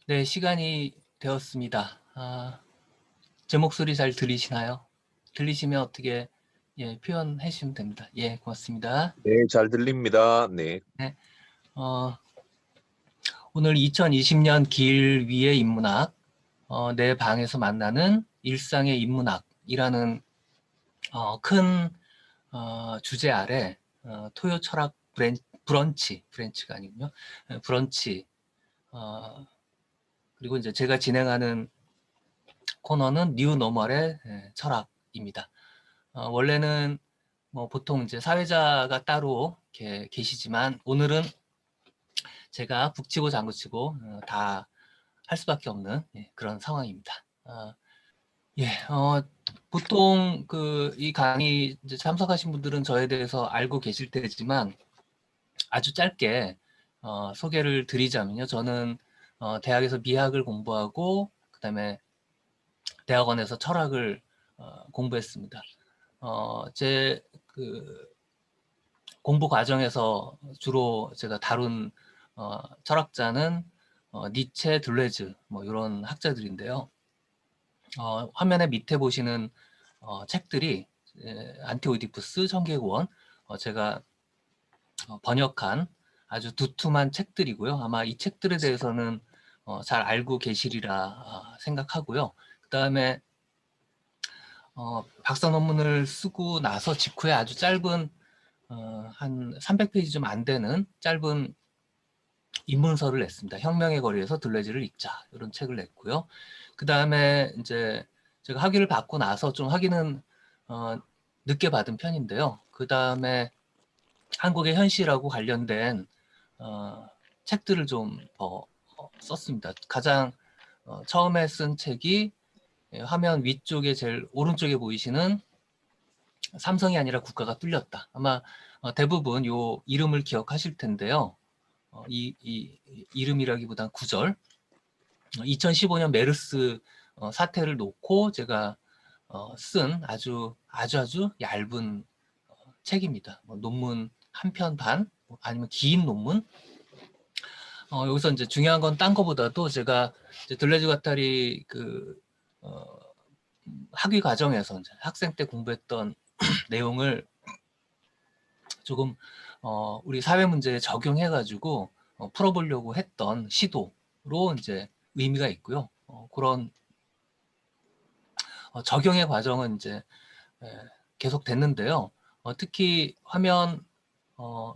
네, 시간이 되었습니다. 제 목소리 잘 들리시나요? 들리시면 어떻게 표현해 주시면 됩니다. 예, 고맙습니다. 네, 잘 들립니다. 네. 네, 어, 오늘 2020년 길 위의 인문학, 내 방에서 만나는 일상의 인문학이라는 큰 주제 아래 토요 철학 브런치가 아니군요. 브런치, 그리고 이제 제가 진행하는 코너는 뉴 노멀의 철학입니다. 원래는 뭐 보통 이제 사회자가 따로 이렇게 계시지만 오늘은 제가 북치고 장구치고 다 할 수밖에 없는 그런 상황입니다. 예, 보통 이 강의 이제 참석하신 분들은 저에 대해서 알고 계실 테지만 아주 짧게 소개를 드리자면요. 저는 대학에서 미학을 공부하고 그다음에 대학원에서 철학을 공부했습니다. 제 공부 과정에서 주로 제가 다룬 철학자는 니체, 들레즈 뭐 이런 학자들인데요. 화면에 밑에 보시는 책들이 안티오이디푸스, 청개구원, 제가 번역한 아주 두툼한 책들이고요. 아마 이 책들에 대해서는 잘 알고 계시리라 생각하고요. 그 다음에 박사 논문을 쓰고 나서 직후에 아주 짧은 한 300페이지 좀 안 되는 짧은 입문서를 냈습니다. 혁명의 거리에서 들레즈를 읽자 이런 책을 냈고요. 그 다음에 이제 제가 학위를 받고 나서 좀 학위는 늦게 받은 편인데요. 그 다음에 한국의 현실하고 관련된 책들을 좀 더 썼습니다. 가장 처음에 쓴 책이 화면 위쪽에 제일 오른쪽에 보이시는 삼성이 아니라 국가가 뚫렸다. 아마 대부분 요 이름을 기억하실 텐데요. 이 이름이라기보단 구절. 2015년 메르스 사태를 놓고 제가 쓴 아주 얇은 책입니다. 뭐 논문 한 편 반, 아니면 긴 논문. 여기서 이제 중요한 건 딴 거보다도 제가 이제 들레즈 가타리 학위 과정에서 이제 학생 때 공부했던 내용을 조금 우리 사회 문제에 적용해가지고 풀어보려고 했던 시도로 이제 의미가 있고요. 그런 적용의 과정은 이제 계속 됐는데요. 특히 화면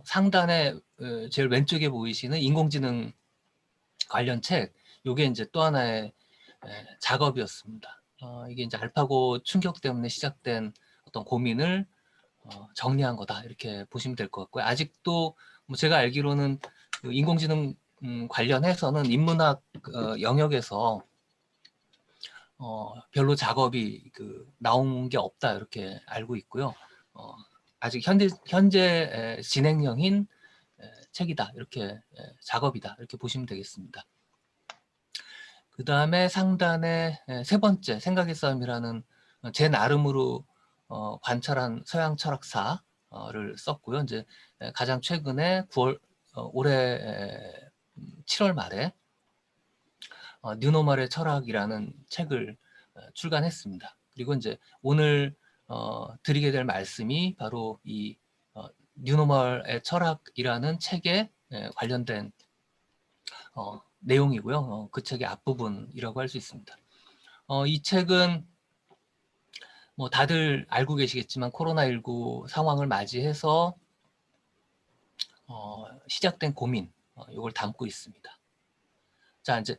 상단에 제일 왼쪽에 보이시는 인공지능 관련 책, 요게 이제 또 하나의 작업이었습니다. 이게 이제 알파고 충격 때문에 시작된 어떤 고민을 정리한 거다 이렇게 보시면 될 것 같고요. 아직도 뭐 제가 알기로는 인공지능 관련해서는 인문학 영역에서 별로 작업이 나온 게 없다 이렇게 알고 있고요. 아직 현재 진행형인 책이다 이렇게 작업이다 이렇게 보시면 되겠습니다. 그 다음에 상단에 세 번째 생각의 싸움이라는 제 나름으로 관찰한 서양 철학사를 썼고요. 이제 가장 최근에 9월 올해 7월 말에 뉴노멀의 철학이라는 책을 출간했습니다. 그리고 이제 오늘 드리게 될 말씀이 바로 이 뉴노멀의 철학이라는 책에 관련된 내용이고요. 그 책의 앞부분이라고 할 수 있습니다. 이 책은 뭐 다들 알고 계시겠지만 코로나19 상황을 맞이해서 시작된 고민, 이걸 담고 있습니다. 자, 이제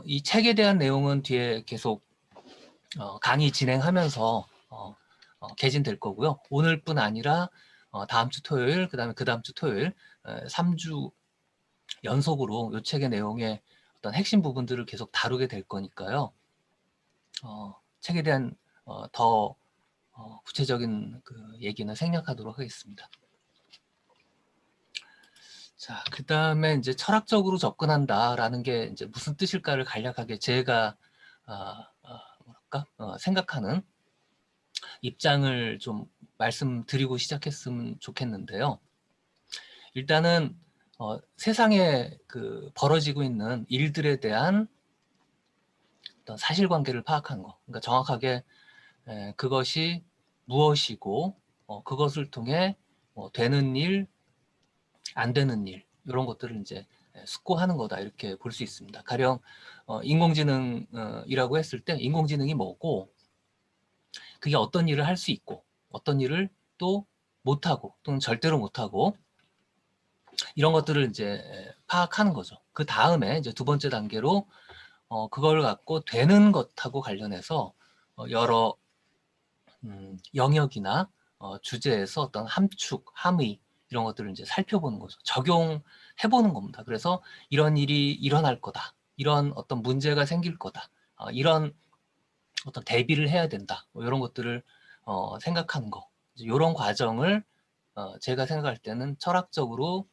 이 책에 대한 내용은 뒤에 계속 강의 진행하면서 개진될 거고요. 오늘뿐 아니라 다음 주 토요일, 그다음에 그 다음 주 토요일 3주 연속으로 이 책의 내용의 어떤 핵심 부분들을 계속 다루게 될 거니까요. 책에 대한 더 구체적인 그 얘기는 생략하도록 하겠습니다. 자, 그 다음에 이제 철학적으로 접근한다라는 게 이제 무슨 뜻일까를 간략하게 제가 생각하는 입장을 좀 말씀드리고 시작했으면 좋겠는데요. 일단은 세상에 벌어지고 있는 일들에 대한 어떤 사실관계를 파악하는 거. 그러니까 정확하게 그것이 무엇이고 그것을 통해 되는 일, 안 되는 일 이런 것들을 이제 숙고하는 거다 이렇게 볼 수 있습니다. 가령 인공지능이라고 했을 때 인공지능이 뭐고 그게 어떤 일을 할 수 있고 어떤 일을 또 못하고 또는 절대로 못하고 이런 것들을 이제 파악하는 거죠. 그 다음에 이제 두 번째 단계로 그걸 갖고 되는 것하고 관련해서 여러 영역이나 주제에서 어떤 함축, 함의 이런 것들을 이제 살펴보는 거죠. 적용해보는 겁니다. 그래서 이런 일이 일어날 거다. 이런 어떤 문제가 생길 거다. 이런 어떤 대비를 해야 된다. 뭐 이런 것들을 생각하는 거. 이런 과정을 제가 생각할 때는 철학적으로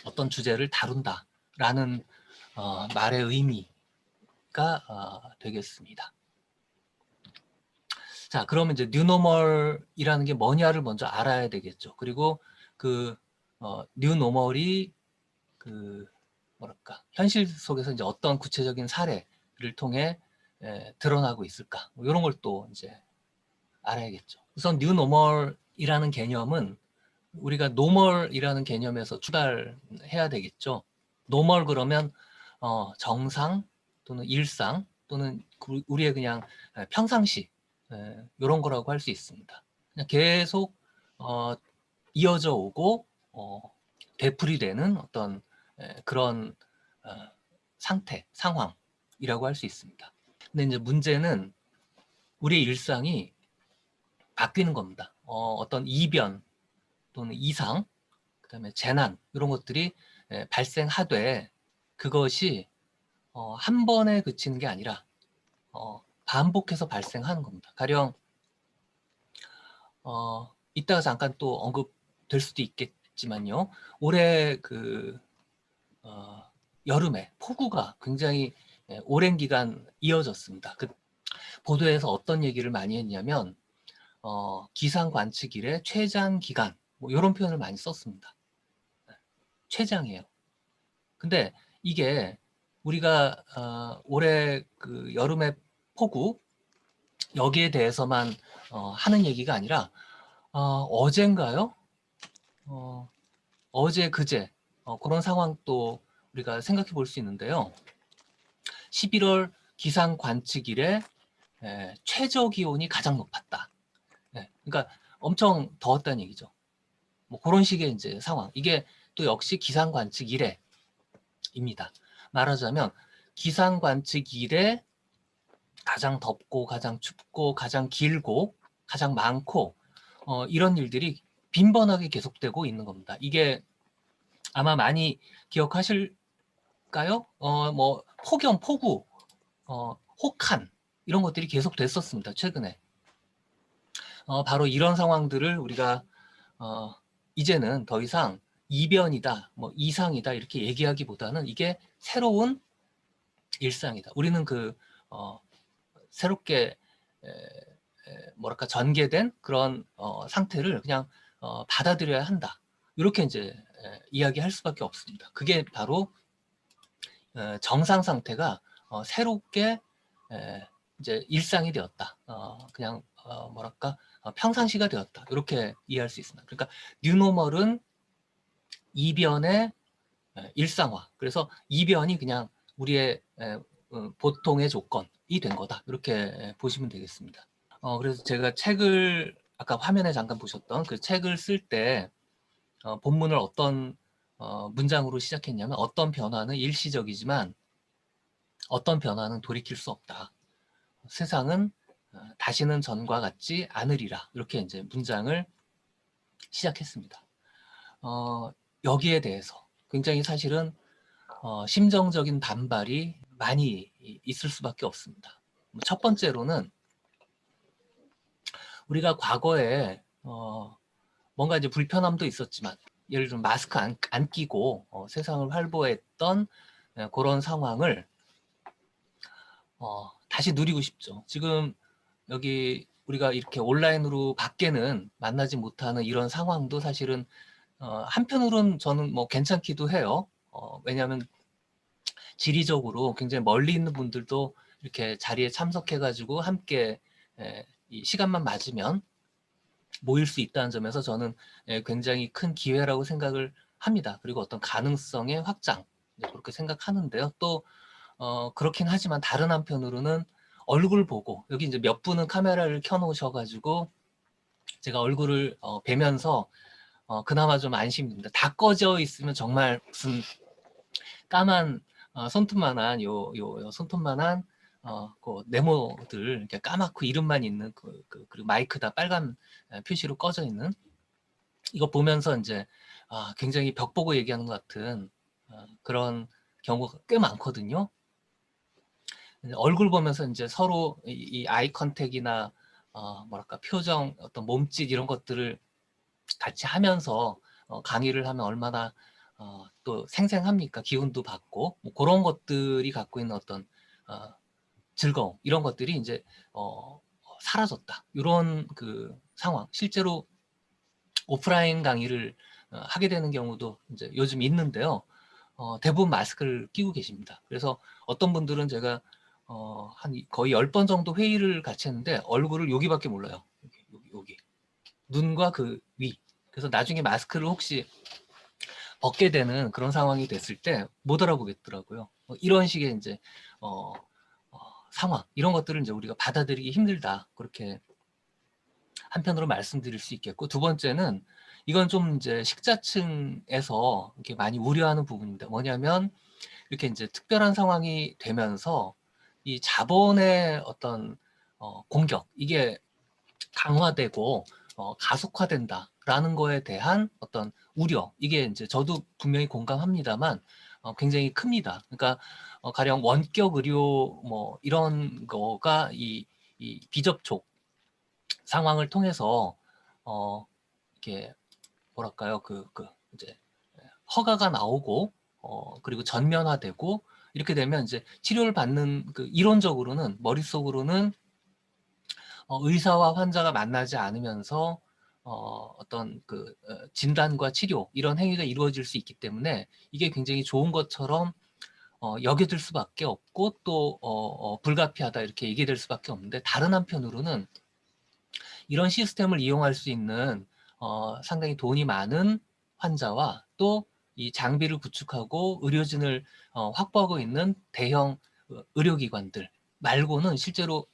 어떤 주제를 다룬다라는 말의 의미가 되겠습니다. 자, 그러면 이제 뉴노멀이라는 게 뭐냐를 먼저 알아야 되겠죠. 그리고 그 뉴노멀이 그 뭐랄까 현실 속에서 이제 어떤 구체적인 사례를 통해 드러나고 있을까 뭐 이런 걸 또 이제 알아야겠죠. 우선 뉴노멀이라는 개념은 우리가 노멀이라는 개념에서 출발해야 되겠죠. 노멀 그러면 정상 또는 일상 또는 우리의 그냥 평상시 이런 거라고 할 수 있습니다. 그냥 계속 이어져 오고 되풀이되는 어떤 그런 상태, 상황이라고 할 수 있습니다. 근데 이제 문제는 우리의 일상이 바뀌는 겁니다. 어떤 이변 또는 이상, 그다음에 재난 이런 것들이 발생하되 그것이 한 번에 그치는 게 아니라 반복해서 발생하는 겁니다. 가령 이따가 잠깐 또 언급될 수도 있겠지만요. 올해 그 여름에 폭우가 굉장히 오랜 기간 이어졌습니다. 그 보도에서 어떤 얘기를 많이 했냐면 기상 관측 이래 최장 기간 뭐 이런 표현을 많이 썼습니다. 최장이에요. 근데 이게 우리가 올해 그 여름의 폭우 여기에 대해서만 하는 얘기가 아니라 어젠가요? 어제 그제 그런 상황도 우리가 생각해 볼 수 있는데요. 11월 기상 관측 이래 최저 기온이 가장 높았다. 그러니까 엄청 더웠다는 얘기죠. 뭐 그런 식의 이제 상황. 이게 또 역시 기상 관측 이래입니다. 말하자면 기상 관측 이래 가장 덥고 가장 춥고 가장 길고 가장 많고 이런 일들이 빈번하게 계속되고 있는 겁니다. 이게 아마 많이 기억하실까요? 뭐 폭염, 폭우, 혹한 이런 것들이 계속 됐었습니다. 최근에. 바로 이런 상황들을 우리가 이제는 더 이상 이변이다, 뭐 이상이다 이렇게 얘기하기보다는 이게 새로운 일상이다. 우리는 그 새롭게 뭐랄까 전개된 그런 상태를 그냥 받아들여야 한다. 이렇게 이제 이야기할 수밖에 없습니다. 그게 바로 정상 상태가 새롭게 이제 일상이 되었다. 그냥 뭐랄까 평상시가 되었다. 이렇게 이해할 수 있습니다. 그러니까 뉴노멀은 이변의 일상화. 그래서 이변이 그냥 우리의 보통의 조건이 된 거다. 이렇게 보시면 되겠습니다. 그래서 제가 책을 아까 화면에 잠깐 보셨던 그 책을 쓸 때 본문을 어떤 문장으로 시작했냐면 어떤 변화는 일시적이지만 어떤 변화는 돌이킬 수 없다. 세상은 다시는 전과 같지 않으리라. 이렇게 이제 문장을 시작했습니다. 여기에 대해서 굉장히 사실은 심정적인 반발이 많이 있을 수밖에 없습니다. 첫 번째로는 우리가 과거에 뭔가 이제 불편함도 있었지만 예를 들어 마스크 안 끼고 세상을 활보했던 그런 상황을 다시 누리고 싶죠. 지금 여기 우리가 이렇게 온라인으로 밖에는 만나지 못하는 이런 상황도 사실은 한편으로는 저는 뭐 괜찮기도 해요. 왜냐하면 지리적으로 굉장히 멀리 있는 분들도 이렇게 자리에 참석해가지고 함께 이 시간만 맞으면 모일 수 있다는 점에서 저는 굉장히 큰 기회라고 생각을 합니다. 그리고 어떤 가능성의 확장 그렇게 생각하는데요. 또 그렇긴 하지만 다른 한편으로는 얼굴 보고 여기 이제 몇 분은 카메라를 켜놓으셔가지고 제가 얼굴을 뵈면서 그나마 좀 안심입니다. 다 꺼져 있으면 정말 무슨 까만 손톱만한 요 손톱만한 그 네모들 이렇게 까맣고 이름만 있는 그리고 마이크 다 빨간 표시로 꺼져 있는 이거 보면서 이제 굉장히 벽 보고 얘기하는 것 같은 그런 경우가 꽤 많거든요. 얼굴 보면서 이제 서로 이 아이 컨택이나 뭐랄까 표정, 어떤 몸짓 이런 것들을 같이 하면서 강의를 하면 얼마나 또 생생합니까? 기운도 받고 뭐 그런 것들이 갖고 있는 어떤 즐거움 이런 것들이 이제 사라졌다. 이런 그 상황 실제로 오프라인 강의를 하게 되는 경우도 이제 요즘 있는데요. 대부분 마스크를 끼고 계십니다. 그래서 어떤 분들은 제가 한 거의 10번 정도 회의를 같이 했는데 얼굴을 여기밖에 몰라요. 여기. 눈과 그 위. 그래서 나중에 마스크를 혹시 벗게 되는 그런 상황이 됐을 때 못 알아보겠더라고요. 이런 식의 이제 상황 이런 것들을 이제 우리가 받아들이기 힘들다. 그렇게 한편으로 말씀드릴 수 있겠고, 두 번째는 이건 좀 이제 식자층에서 이렇게 많이 우려하는 부분입니다. 뭐냐면 이렇게 이제 특별한 상황이 되면서 이 자본의 어떤 공격 이게 강화되고 가속화된다라는 거에 대한 어떤 우려 이게 이제 저도 분명히 공감합니다만 굉장히 큽니다. 그러니까 가령 원격 의료 뭐 이런 거가 이 비접촉 상황을 통해서 이렇게 뭐랄까요 그 이제 허가가 나오고 그리고 전면화되고 이렇게 되면 이제 치료를 받는 그 이론적으로는 머릿속으로는 의사와 환자가 만나지 않으면서 어떤 그 진단과 치료 이런 행위가 이루어질 수 있기 때문에 이게 굉장히 좋은 것처럼 여겨질 수밖에 없고 또 불가피하다 이렇게 얘기될 수밖에 없는데, 다른 한편으로는 이런 시스템을 이용할 수 있는 상당히 돈이 많은 환자와 또 이 장비를 구축하고 의료진을 확보하고 있는 대형 의료기관들 말고는 실제로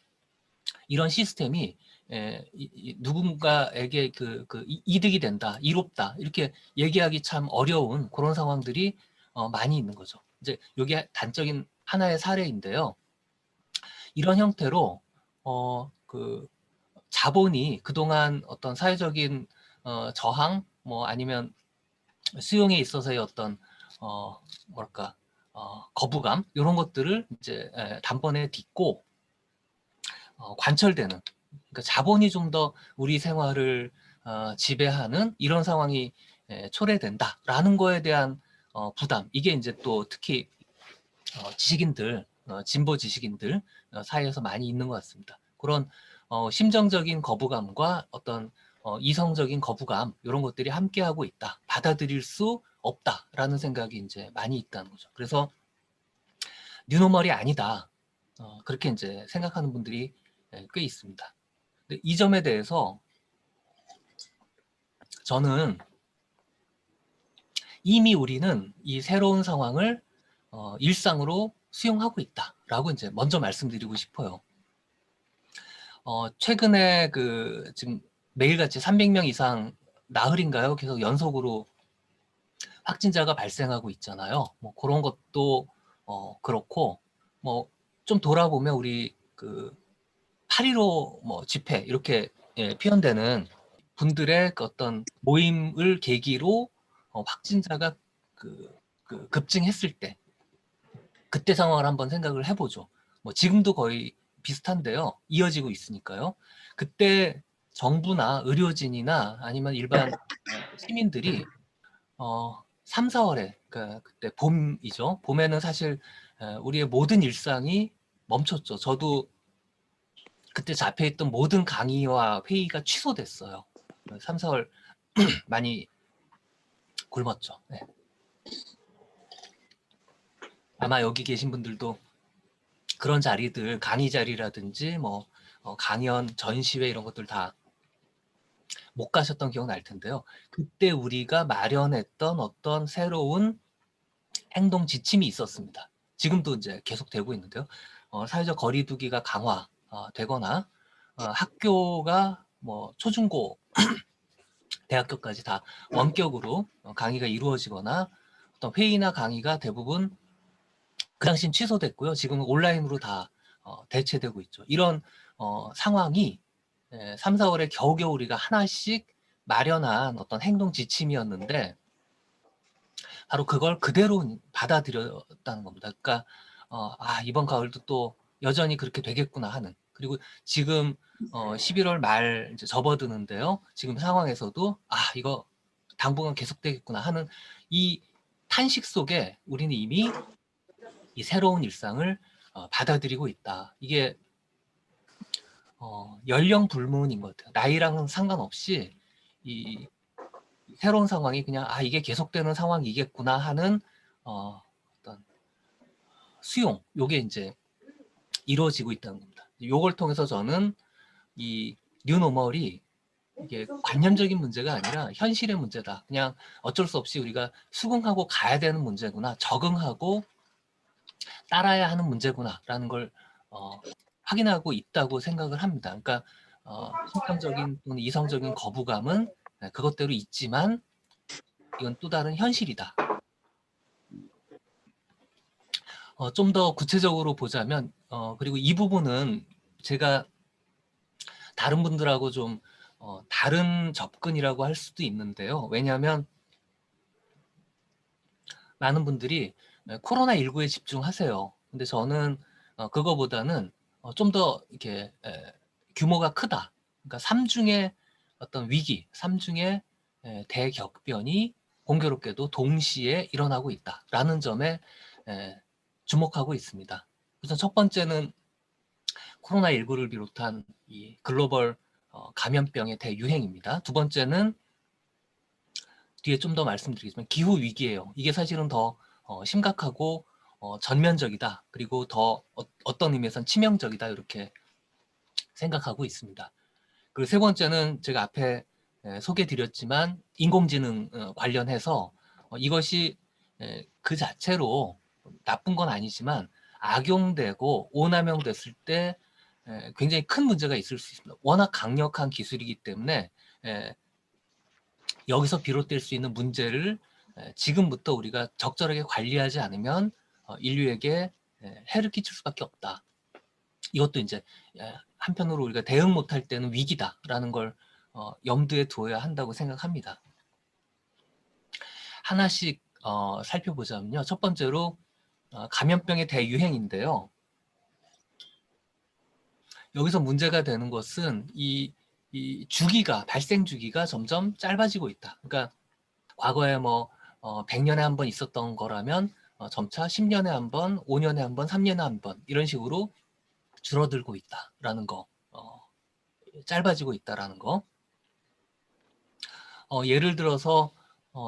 이런 시스템이 누군가에게 이득이 된다, 이롭다 이렇게 얘기하기 참 어려운 그런 상황들이 많이 있는 거죠. 이제 이게 단적인 하나의 사례인데요. 이런 형태로 그 자본이 그동안 어떤 사회적인 저항 뭐 아니면 수용에 있어서의 어떤 뭐랄까 거부감 이런 것들을 이제 단번에 딛고 관철되는, 그러니까 자본이 좀 더 우리 생활을 지배하는 이런 상황이 초래된다라는 거에 대한 부담 이게 이제 또 특히 지식인들 진보 지식인들 사이에서 많이 있는 것 같습니다. 그런 심정적인 거부감과 어떤 이성적인 거부감 이런 것들이 함께하고 있다. 받아들일 수 없다라는 생각이 이제 많이 있다는 거죠. 그래서 뉴노멀이 아니다. 그렇게 이제 생각하는 분들이 꽤 있습니다. 근데 이 점에 대해서 저는 이미 우리는 이 새로운 상황을 일상으로 수용하고 있다라고 이제 먼저 말씀드리고 싶어요. 최근에 그 지금 매일같이 300명 이상 나흘인가요? 계속 연속으로 확진자가 발생하고 있잖아요. 뭐 그런 것도 그렇고 뭐 좀 돌아보면 우리 그 8.15 뭐 집회 이렇게 표현되는 분들의 그 어떤 모임을 계기로 확진자가 급증했을 때 그때 상황을 한번 생각을 해보죠. 뭐 지금도 거의 비슷한데요. 이어지고 있으니까요. 그때 정부나 의료진이나 아니면 일반 시민들이 3, 4월에 그러니까 그때 봄이죠. 봄에는 사실 우리의 모든 일상이 멈췄죠. 저도 그때 잡혀있던 모든 강의와 회의가 취소됐어요. 3, 4월 많이 굶었죠. 네. 아마 여기 계신 분들도 그런 자리들, 강의 자리라든지 뭐 강연, 전시회 이런 것들 다 못 가셨던 기억 날 텐데요. 그때 우리가 마련했던 어떤 새로운 행동 지침이 있었습니다. 지금도 이제 계속되고 있는데요. 사회적 거리두기가 강화되거나 학교가 뭐 초중고, 대학교까지 다 원격으로 강의가 이루어지거나 어떤 회의나 강의가 대부분 그 당시엔 취소됐고요. 지금은 온라인으로 다 대체되고 있죠. 이런 상황이 3, 4월에 겨우겨우 우리가 하나씩 마련한 어떤 행동 지침이었는데 바로 그걸 그대로 받아들였다는 겁니다. 그러니까 이번 가을도 또 여전히 그렇게 되겠구나 하는. 그리고 지금 11월 말 이제 접어드는데요. 지금 상황에서도 이거 당분간 계속되겠구나 하는 이 탄식 속에 우리는 이미 이 새로운 일상을 받아들이고 있다. 이게 연령 불문인 것 같아요. 나이랑은 상관없이 이 새로운 상황이 그냥 이게 계속되는 상황이겠구나 하는 어떤 수용, 요게 이제 이루어지고 있다는 겁니다. 요걸 통해서 저는 이 뉴노멀이 이게 관념적인 문제가 아니라 현실의 문제다. 그냥 어쩔 수 없이 우리가 수긍하고 가야 되는 문제구나. 적응하고 따라야 하는 문제구나라는 걸 확인하고 있다고 생각을 합니다. 그러니까 심정적인 또는 이성적인 거부감은 그것대로 있지만 이건 또 다른 현실이다. 좀 더 구체적으로 보자면 그리고 이 부분은 제가 다른 분들하고 좀 다른 접근이라고 할 수도 있는데요. 왜냐하면 많은 분들이 코로나19에 집중하세요. 근데 저는 그거보다는 좀 더 이렇게 규모가 크다. 그러니까 삼중의 어떤 위기, 삼중의 대격변이 공교롭게도 동시에 일어나고 있다라는 점에 주목하고 있습니다. 우선 첫 번째는 코로나19를 비롯한 이 글로벌 감염병의 대유행입니다. 두 번째는 뒤에 좀 더 말씀드리겠지만 기후 위기예요. 이게 사실은 더 심각하고 전면적이다. 그리고 더 어떤 의미에선 치명적이다. 이렇게 생각하고 있습니다. 그리고 세 번째는 제가 앞에 소개드렸지만 인공지능 관련해서 이것이 그 자체로 나쁜 건 아니지만 악용되고 오남용됐을 때 굉장히 큰 문제가 있을 수 있습니다. 워낙 강력한 기술이기 때문에 여기서 비롯될 수 있는 문제를 지금부터 우리가 적절하게 관리하지 않으면 인류에게 해를 끼칠 수밖에 없다. 이것도 이제 한편으로 우리가 대응 못할 때는 위기다라는 걸 염두에 두어야 한다고 생각합니다. 하나씩 살펴보자면요. 첫 번째로 감염병의 대유행인데요. 여기서 문제가 되는 것은 이 주기가, 발생 주기가 점점 짧아지고 있다. 그러니까 과거에 뭐 100년에 한 번 있었던 거라면 점차 10년에 한 번, 5년에 한 번, 3년에 한 번 이런 식으로 줄어들고 있다라는 거, 짧아지고 있다라는 거. 예를 들어서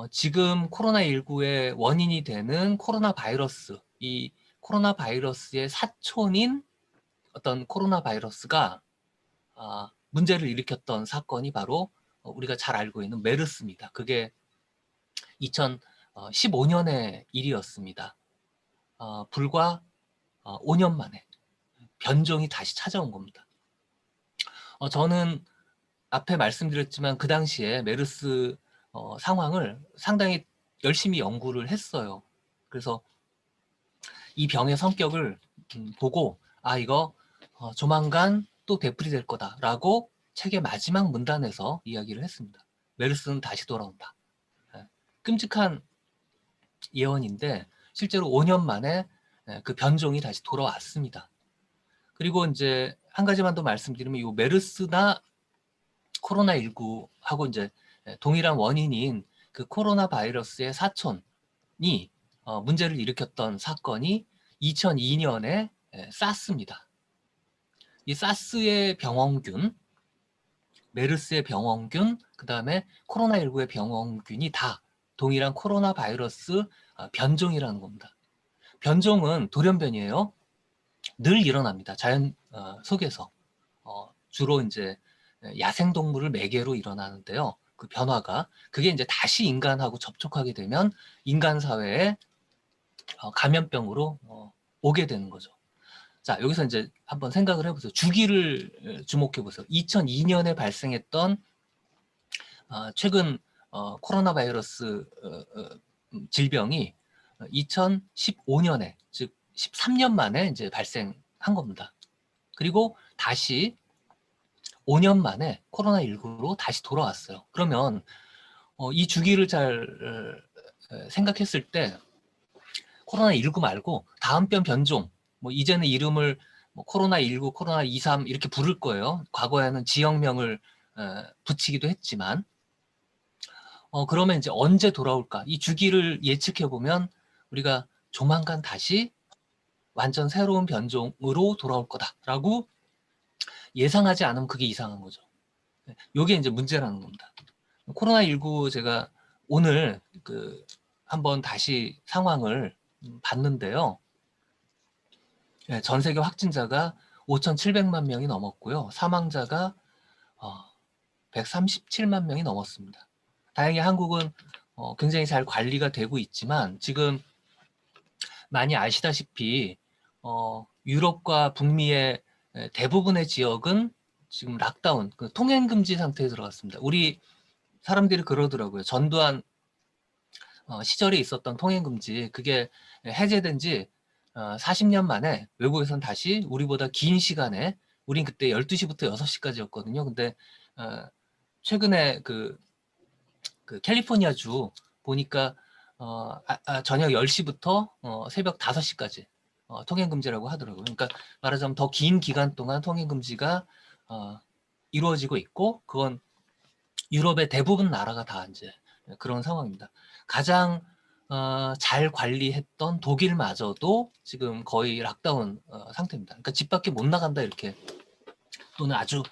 지금 코로나19의 원인이 되는 코로나 바이러스, 이 코로나 바이러스의 사촌인 어떤 코로나 바이러스가 문제를 일으켰던 사건이 바로 우리가 잘 알고 있는 메르스입니다. 그게 2015년의 일이었습니다. 불과 5년 만에 변종이 다시 찾아온 겁니다. 저는 앞에 말씀드렸지만 그 당시에 메르스 상황을 상당히 열심히 연구를 했어요. 그래서 이 병의 성격을 보고 이거 조만간 또 되풀이될 거다라고 책의 마지막 문단에서 이야기를 했습니다. 메르스는 다시 돌아온다. 끔찍한 예언인데 실제로 5년 만에 그 변종이 다시 돌아왔습니다. 그리고 이제 한 가지만 더 말씀드리면 이 메르스나 코로나19하고 이제 동일한 원인인 그 코로나 바이러스의 사촌이 문제를 일으켰던 사건이 2002년에 사스입니다. 이 사스의 병원균, 메르스의 병원균, 그 다음에 코로나19의 병원균이 다 동일한 코로나 바이러스 변종이라는 겁니다. 변종은 돌연변이에요. 늘 일어납니다. 자연 속에서 주로 이제 야생 동물을 매개로 일어나는데요. 그 변화가 그게 이제 다시 인간하고 접촉하게 되면 인간 사회에 감염병으로 오게 되는 거죠. 자, 여기서 이제 한번 생각을 해보세요. 주기를 주목해 보세요. 2002년에 발생했던 최근 코로나 바이러스 질병이 2015년에 즉 13년 만에 이제 발생한 겁니다. 그리고 다시 5년 만에 코로나19로 다시 돌아왔어요. 그러면 이 주기를 잘 생각했을 때 코로나19 말고 다음병 변종, 뭐 이제는 이름을 뭐 코로나19, 코로나23 이렇게 부를 거예요. 과거에는 지역명을 붙이기도 했지만 그러면 이제 언제 돌아올까? 이 주기를 예측해 보면 우리가 조만간 다시 완전 새로운 변종으로 돌아올 거다라고 예상하지 않으면 그게 이상한 거죠. 이게 이제 문제라는 겁니다. 코로나19 제가 오늘 한번 다시 상황을 봤는데요. 전 세계 확진자가 5,700만 명이 넘었고요. 사망자가 137만 명이 넘었습니다. 다행히 한국은 굉장히 잘 관리가 되고 있지만 지금 많이 아시다시피 유럽과 북미의 대부분의 지역은 지금 락다운, 통행 금지 상태에 들어갔습니다. 우리 사람들이 그러더라고요. 전두환 시절에 있었던 통행 금지 그게 해제된 지 40년 만에 외국에선 다시 우리보다 긴 시간에 우린 그때 12시부터 6시까지였거든요. 근데 최근에 그 캘리포니아주 보니까 저녁 10시부터 새벽 5시까지 통행 금지라고 하더라고요. 그러니까 말하자면 더 긴 기간 동안 통행 금지가 이루어지고 있고 그건 유럽의 대부분 나라가 다 이제 그런 상황입니다. 가장 잘 관리했던 독일마저도 지금 거의 락다운 상태입니다. 그러니까 집 밖에 못 나간다 이렇게 또는 아주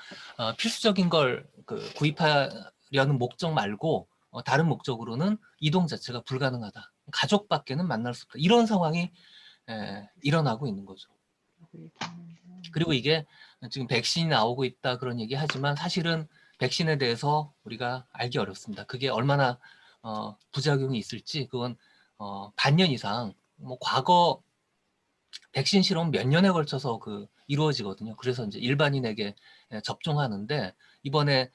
필수적인 걸 구입하려는 목적 말고 다른 목적으로는 이동 자체가 불가능하다. 가족밖에는 만날 수 없다. 이런 상황이 일어나고 있는 거죠. 그리고 이게 지금 백신이 나오고 있다 그런 얘기 하지만 사실은 백신에 대해서 우리가 알기 어렵습니다. 그게 얼마나 부작용이 있을지 그건 반년 이상 뭐 과거 백신 실험 몇 년에 걸쳐서 이루어지거든요. 그래서 이제 일반인에게 접종하는데 이번에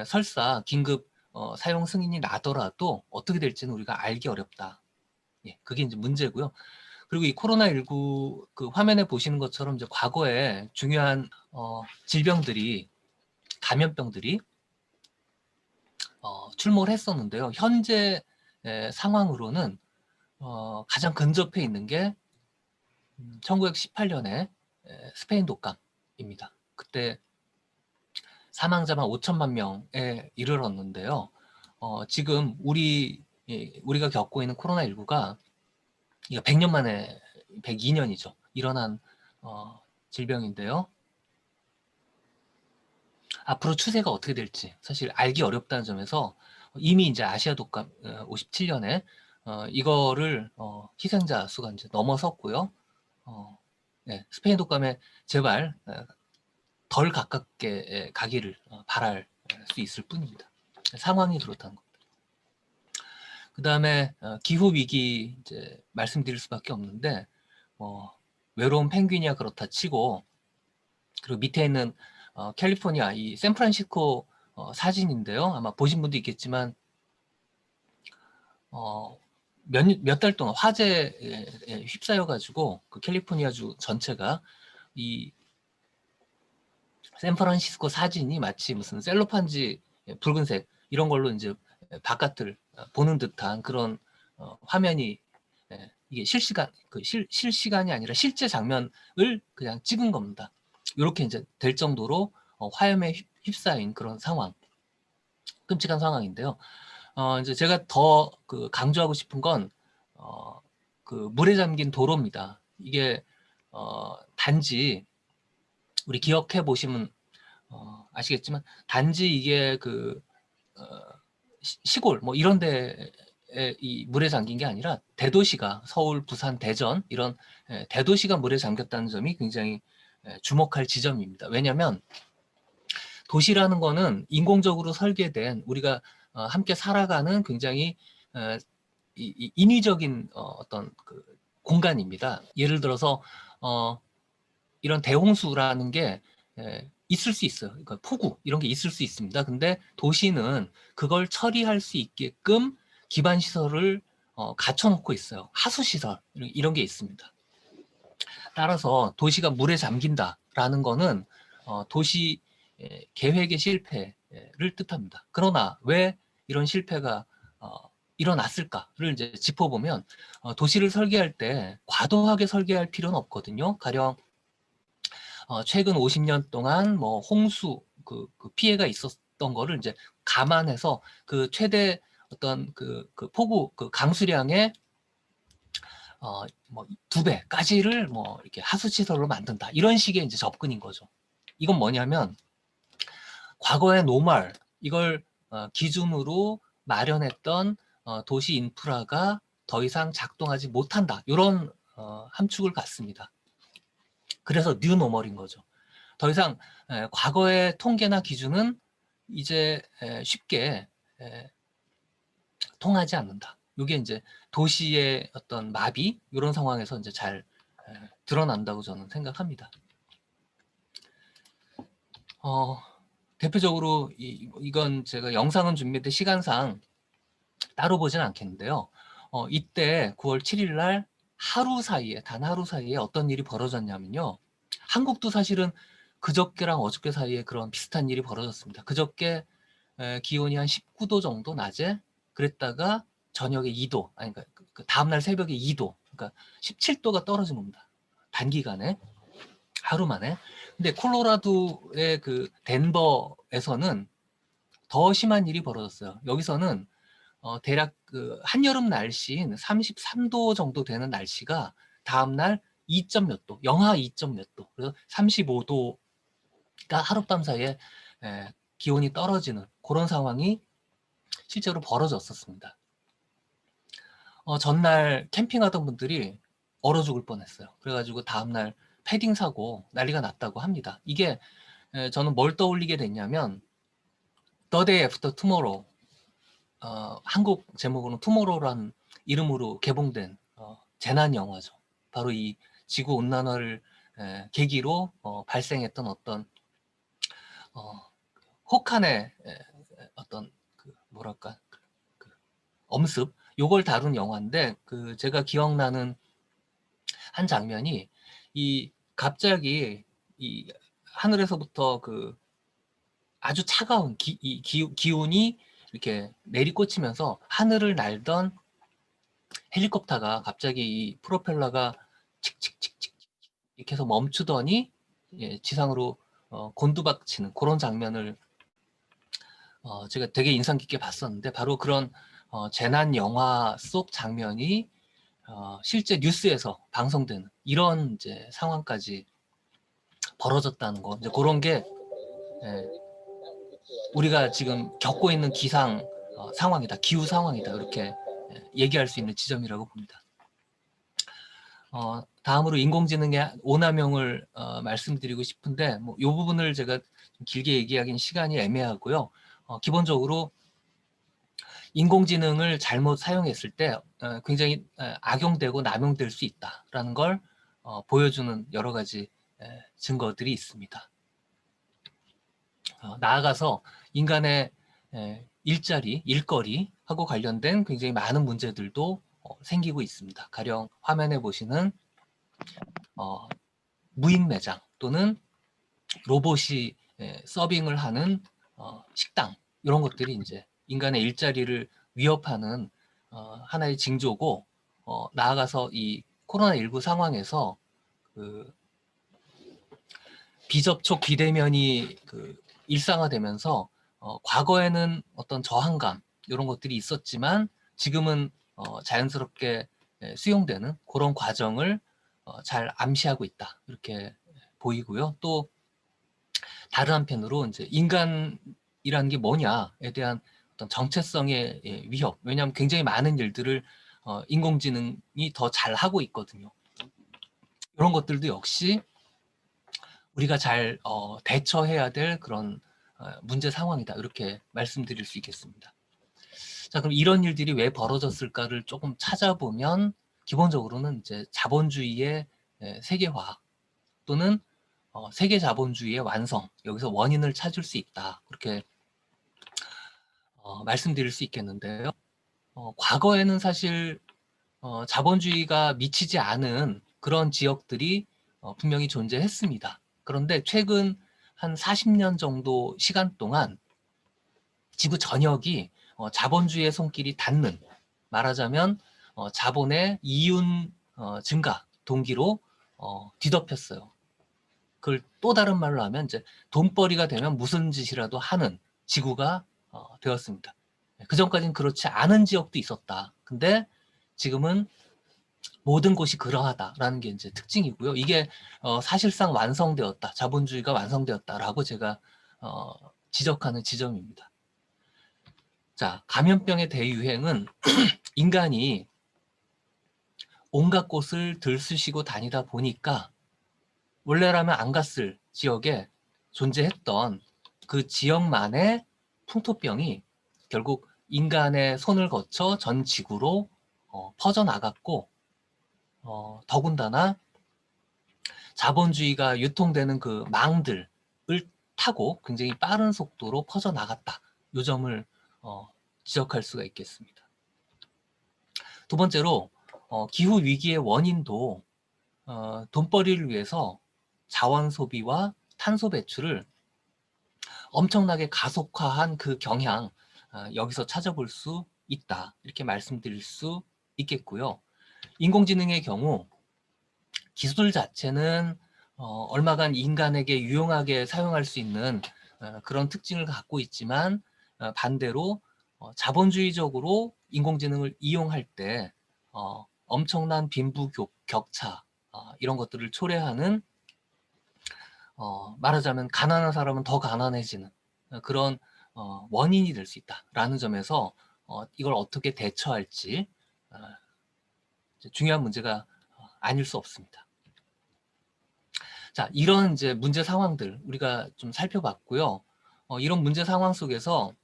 설사 긴급 사용 승인이 나더라도 어떻게 될지는 우리가 알기 어렵다. 예, 그게 이제 문제고요. 그리고 이 코로나19 화면에 보시는 것처럼 이제 과거에 중요한 질병들이 감염병들이 출몰을 했었는데요. 현재 상황으로는 가장 근접해 있는 게 1918년에 스페인 독감입니다. 그때 사망자만 5천만 명에 이르렀는데요. 지금 우리가 겪고 있는 코로나19가 100년 만에 102년이죠. 일어난 질병인데요. 앞으로 추세가 어떻게 될지 사실 알기 어렵다는 점에서 이미 이제 아시아 독감 57년에 이거를 희생자 수가 이제 넘어섰고요. 네, 스페인 독감에 제발 덜 가깝게 가기를 바랄 수 있을 뿐입니다. 상황이 그렇다는 겁니다. 그 다음에 기후 위기 이제 말씀드릴 수밖에 없는데 외로운 펭귄이야 그렇다 치고 그리고 밑에 있는 캘리포니아 이 샌프란시스코 사진인데요. 아마 보신 분도 있겠지만 몇 달 동안 화재에 휩싸여 가지고 그 캘리포니아주 전체가 이 샌프란시스코 사진이 마치 무슨 셀로판지 붉은색 이런 걸로 이제 바깥을 보는 듯한 그런 화면이 이게 실시간이 아니라 실제 장면을 그냥 찍은 겁니다. 이렇게 이제 될 정도로 화염에 휩싸인 그런 상황, 끔찍한 상황인데요. 이제 제가 더 강조하고 싶은 건 물에 잠긴 도로입니다. 이게 단지 우리 기억해 보시면 아시겠지만 단지 이게 시골 뭐 이런 데에 이 물에 잠긴 게 아니라 대도시가 서울, 부산, 대전 이런 대도시가 물에 잠겼다는 점이 굉장히 주목할 지점입니다. 왜냐하면 도시라는 거는 인공적으로 설계된 우리가 함께 살아가는 굉장히 인위적인 어떤 그 공간입니다. 예를 들어서 이런 대홍수라는 게 있을 수 있어요. 그러니까 폭우 이런 게 있을 수 있습니다. 근데 도시는 그걸 처리할 수 있게끔 기반 시설을 갖춰놓고 있어요. 하수 시설 이런 게 있습니다. 따라서 도시가 물에 잠긴다라는 거는 도시 계획의 실패를 뜻합니다. 그러나 왜 이런 실패가 일어났을까를 이제 짚어보면 도시를 설계할 때 과도하게 설계할 필요는 없거든요. 가령 최근 50년 동안 뭐 홍수 그 피해가 있었던 거를 이제 감안해서 그 최대 어떤 그 폭우 그 강수량의 뭐 2배까지를 뭐 이렇게 하수시설로 만든다 이런 식의 이제 접근인 거죠. 이건 뭐냐면 과거의 노말 이걸 기준으로 마련했던 도시 인프라가 더 이상 작동하지 못한다 이런 함축을 갖습니다. 그래서 뉴노멀인 거죠. 더 이상 과거의 통계나 기준은 이제 쉽게 통하지 않는다. 이게 이제 도시의 어떤 마비 이런 상황에서 이제 잘 드러난다고 저는 생각합니다. 대표적으로 이건 제가 영상은 준비했는데 시간상 따로 보진 않겠는데요. 이때 9월 7일 날 하루 사이에 단 하루 사이에 어떤 일이 벌어졌냐면요. 한국도 사실은 그저께랑 어저께 사이에 그런 비슷한 일이 벌어졌습니다. 그저께 기온이 한 19도 정도 낮에 그랬다가 저녁에 2도 아니 그러니까 그 다음날 새벽에 2도 그러니까 17도가 떨어진 겁니다. 단기간에 하루 만에. 근데 콜로라도의 그 덴버에서는 더 심한 일이 벌어졌어요. 여기서는 대략 그 한여름 날씨인 33도 정도 되는 날씨가 다음날 2점 몇 도, 영하 2점 몇 도, 그래서 35도가 하룻밤 사이에 기온이 떨어지는 그런 상황이 실제로 벌어졌었습니다. 전날 캠핑하던 분들이 얼어 죽을 뻔했어요. 그래가지고 다음날 패딩 사고 난리가 났다고 합니다. 이게 저는 뭘 떠올리게 됐냐면 The Day After Tomorrow 한국 제목으로는 투모로우라는 이름으로 개봉된 재난 영화죠. 바로 이 지구 온난화를 계기로 발생했던 어떤 혹한의 어떤 그 뭐랄까 그 엄습 요걸 다룬 영화인데 그 제가 기억나는 한 장면이 이 갑자기 이 하늘에서부터 그 아주 차가운 기온이 이렇게 내리꽂히면서 하늘을 날던 헬리콥터가 갑자기 이 프로펠러가 칙칙칙칙 이렇게 해서 멈추더니 지상으로 곤두박치는 그런 장면을 제가 되게 인상 깊게 봤었는데 바로 그런 재난 영화 속 장면이 실제 뉴스에서 방송되는 이런 이제 상황까지 벌어졌다는 거. 이제 그런 게 우리가 지금 겪고 있는 기상 상황이다, 기후 상황이다 이렇게 얘기할 수 있는 지점이라고 봅니다. 다음으로 인공지능의 오남용을 말씀드리고 싶은데 뭐 이 부분을 제가 좀 길게 얘기하기는 시간이 애매하고요. 기본적으로 인공지능을 잘못 사용했을 때 굉장히 악용되고 남용될 수 있다라는 걸 보여주는 여러 가지 증거들이 있습니다. 나아가서 인간의 일자리, 일거리하고 관련된 굉장히 많은 문제들도 생기고 있습니다. 가령 화면에 보시는 무인 매장 또는 로봇이 서빙을 하는 식당 이런 것들이 이제 인간의 일자리를 위협하는 하나의 징조고 나아가서 이 코로나19 상황에서 그 비접촉 비대면이 그 일상화되면서 과거에는 어떤 저항감 이런 것들이 있었지만 지금은 자연스럽게 수용되는 그런 과정을 잘 암시하고 있다 이렇게 보이고요. 또 다른 한편으로 이제 인간이라는 게 뭐냐에 대한 어떤 정체성의 위협. 왜냐하면 굉장히 많은 일들을 인공지능이 더 잘하고 있거든요. 이런 것들도 역시 우리가 잘 대처해야 될 그런 문제 상황이다. 이렇게 말씀드릴 수 있겠습니다. 자, 그럼 이런 일들이 왜 벌어졌을까를 조금 찾아보면 기본적으로는 이제 자본주의의 세계화 또는 세계 자본주의의 완성, 여기서 원인을 찾을 수 있다. 그렇게 말씀드릴 수 있겠는데요. 과거에는 사실 자본주의가 미치지 않은 그런 지역들이 분명히 존재했습니다. 그런데 최근 한 40년 정도 시간 동안 지구 전역이 자본주의의 손길이 닿는, 말하자면 자본의 이윤 증가 동기로 뒤덮였어요. 그걸 또 다른 말로 하면 이제 돈벌이가 되면 무슨 짓이라도 하는 지구가 되었습니다. 그 전까지는 그렇지 않은 지역도 있었다. 근데 지금은 모든 곳이 그러하다라는 게 이제 특징이고요. 이게 사실상 완성되었다, 자본주의가 완성되었다라고 제가 지적하는 지점입니다. 자, 감염병의 대유행은 인간이 온갖 곳을 들쑤시고 다니다 보니까 원래라면 안 갔을 지역에 존재했던 그 지역만의 풍토병이 결국 인간의 손을 거쳐 전 지구로 퍼져나갔고, 더군다나 자본주의가 유통되는 그 망들을 타고 굉장히 빠른 속도로 퍼져나갔다. 이 점을 지적할 수가 있겠습니다. 두 번째로 기후 위기의 원인도 돈벌이를 위해서 자원 소비와 탄소 배출을 엄청나게 가속화한 그 경향, 여기서 찾아볼 수 있다. 이렇게 말씀드릴 수 있겠고요. 인공지능의 경우 기술 자체는 얼마간 인간에게 유용하게 사용할 수 있는 그런 특징을 갖고 있지만 반대로 자본주의적으로 인공지능을 이용할 때 엄청난 빈부격차 이런 것들을 초래하는, 말하자면 가난한 사람은 더 가난해지는 그런 원인이 될 수 있다라는 점에서 이걸 어떻게 대처할지 중요한 문제가 아닐 수 없습니다. 자, 이런 이제 문제 상황들 우리가 좀 살펴봤고요. 이런 문제 상황 속에서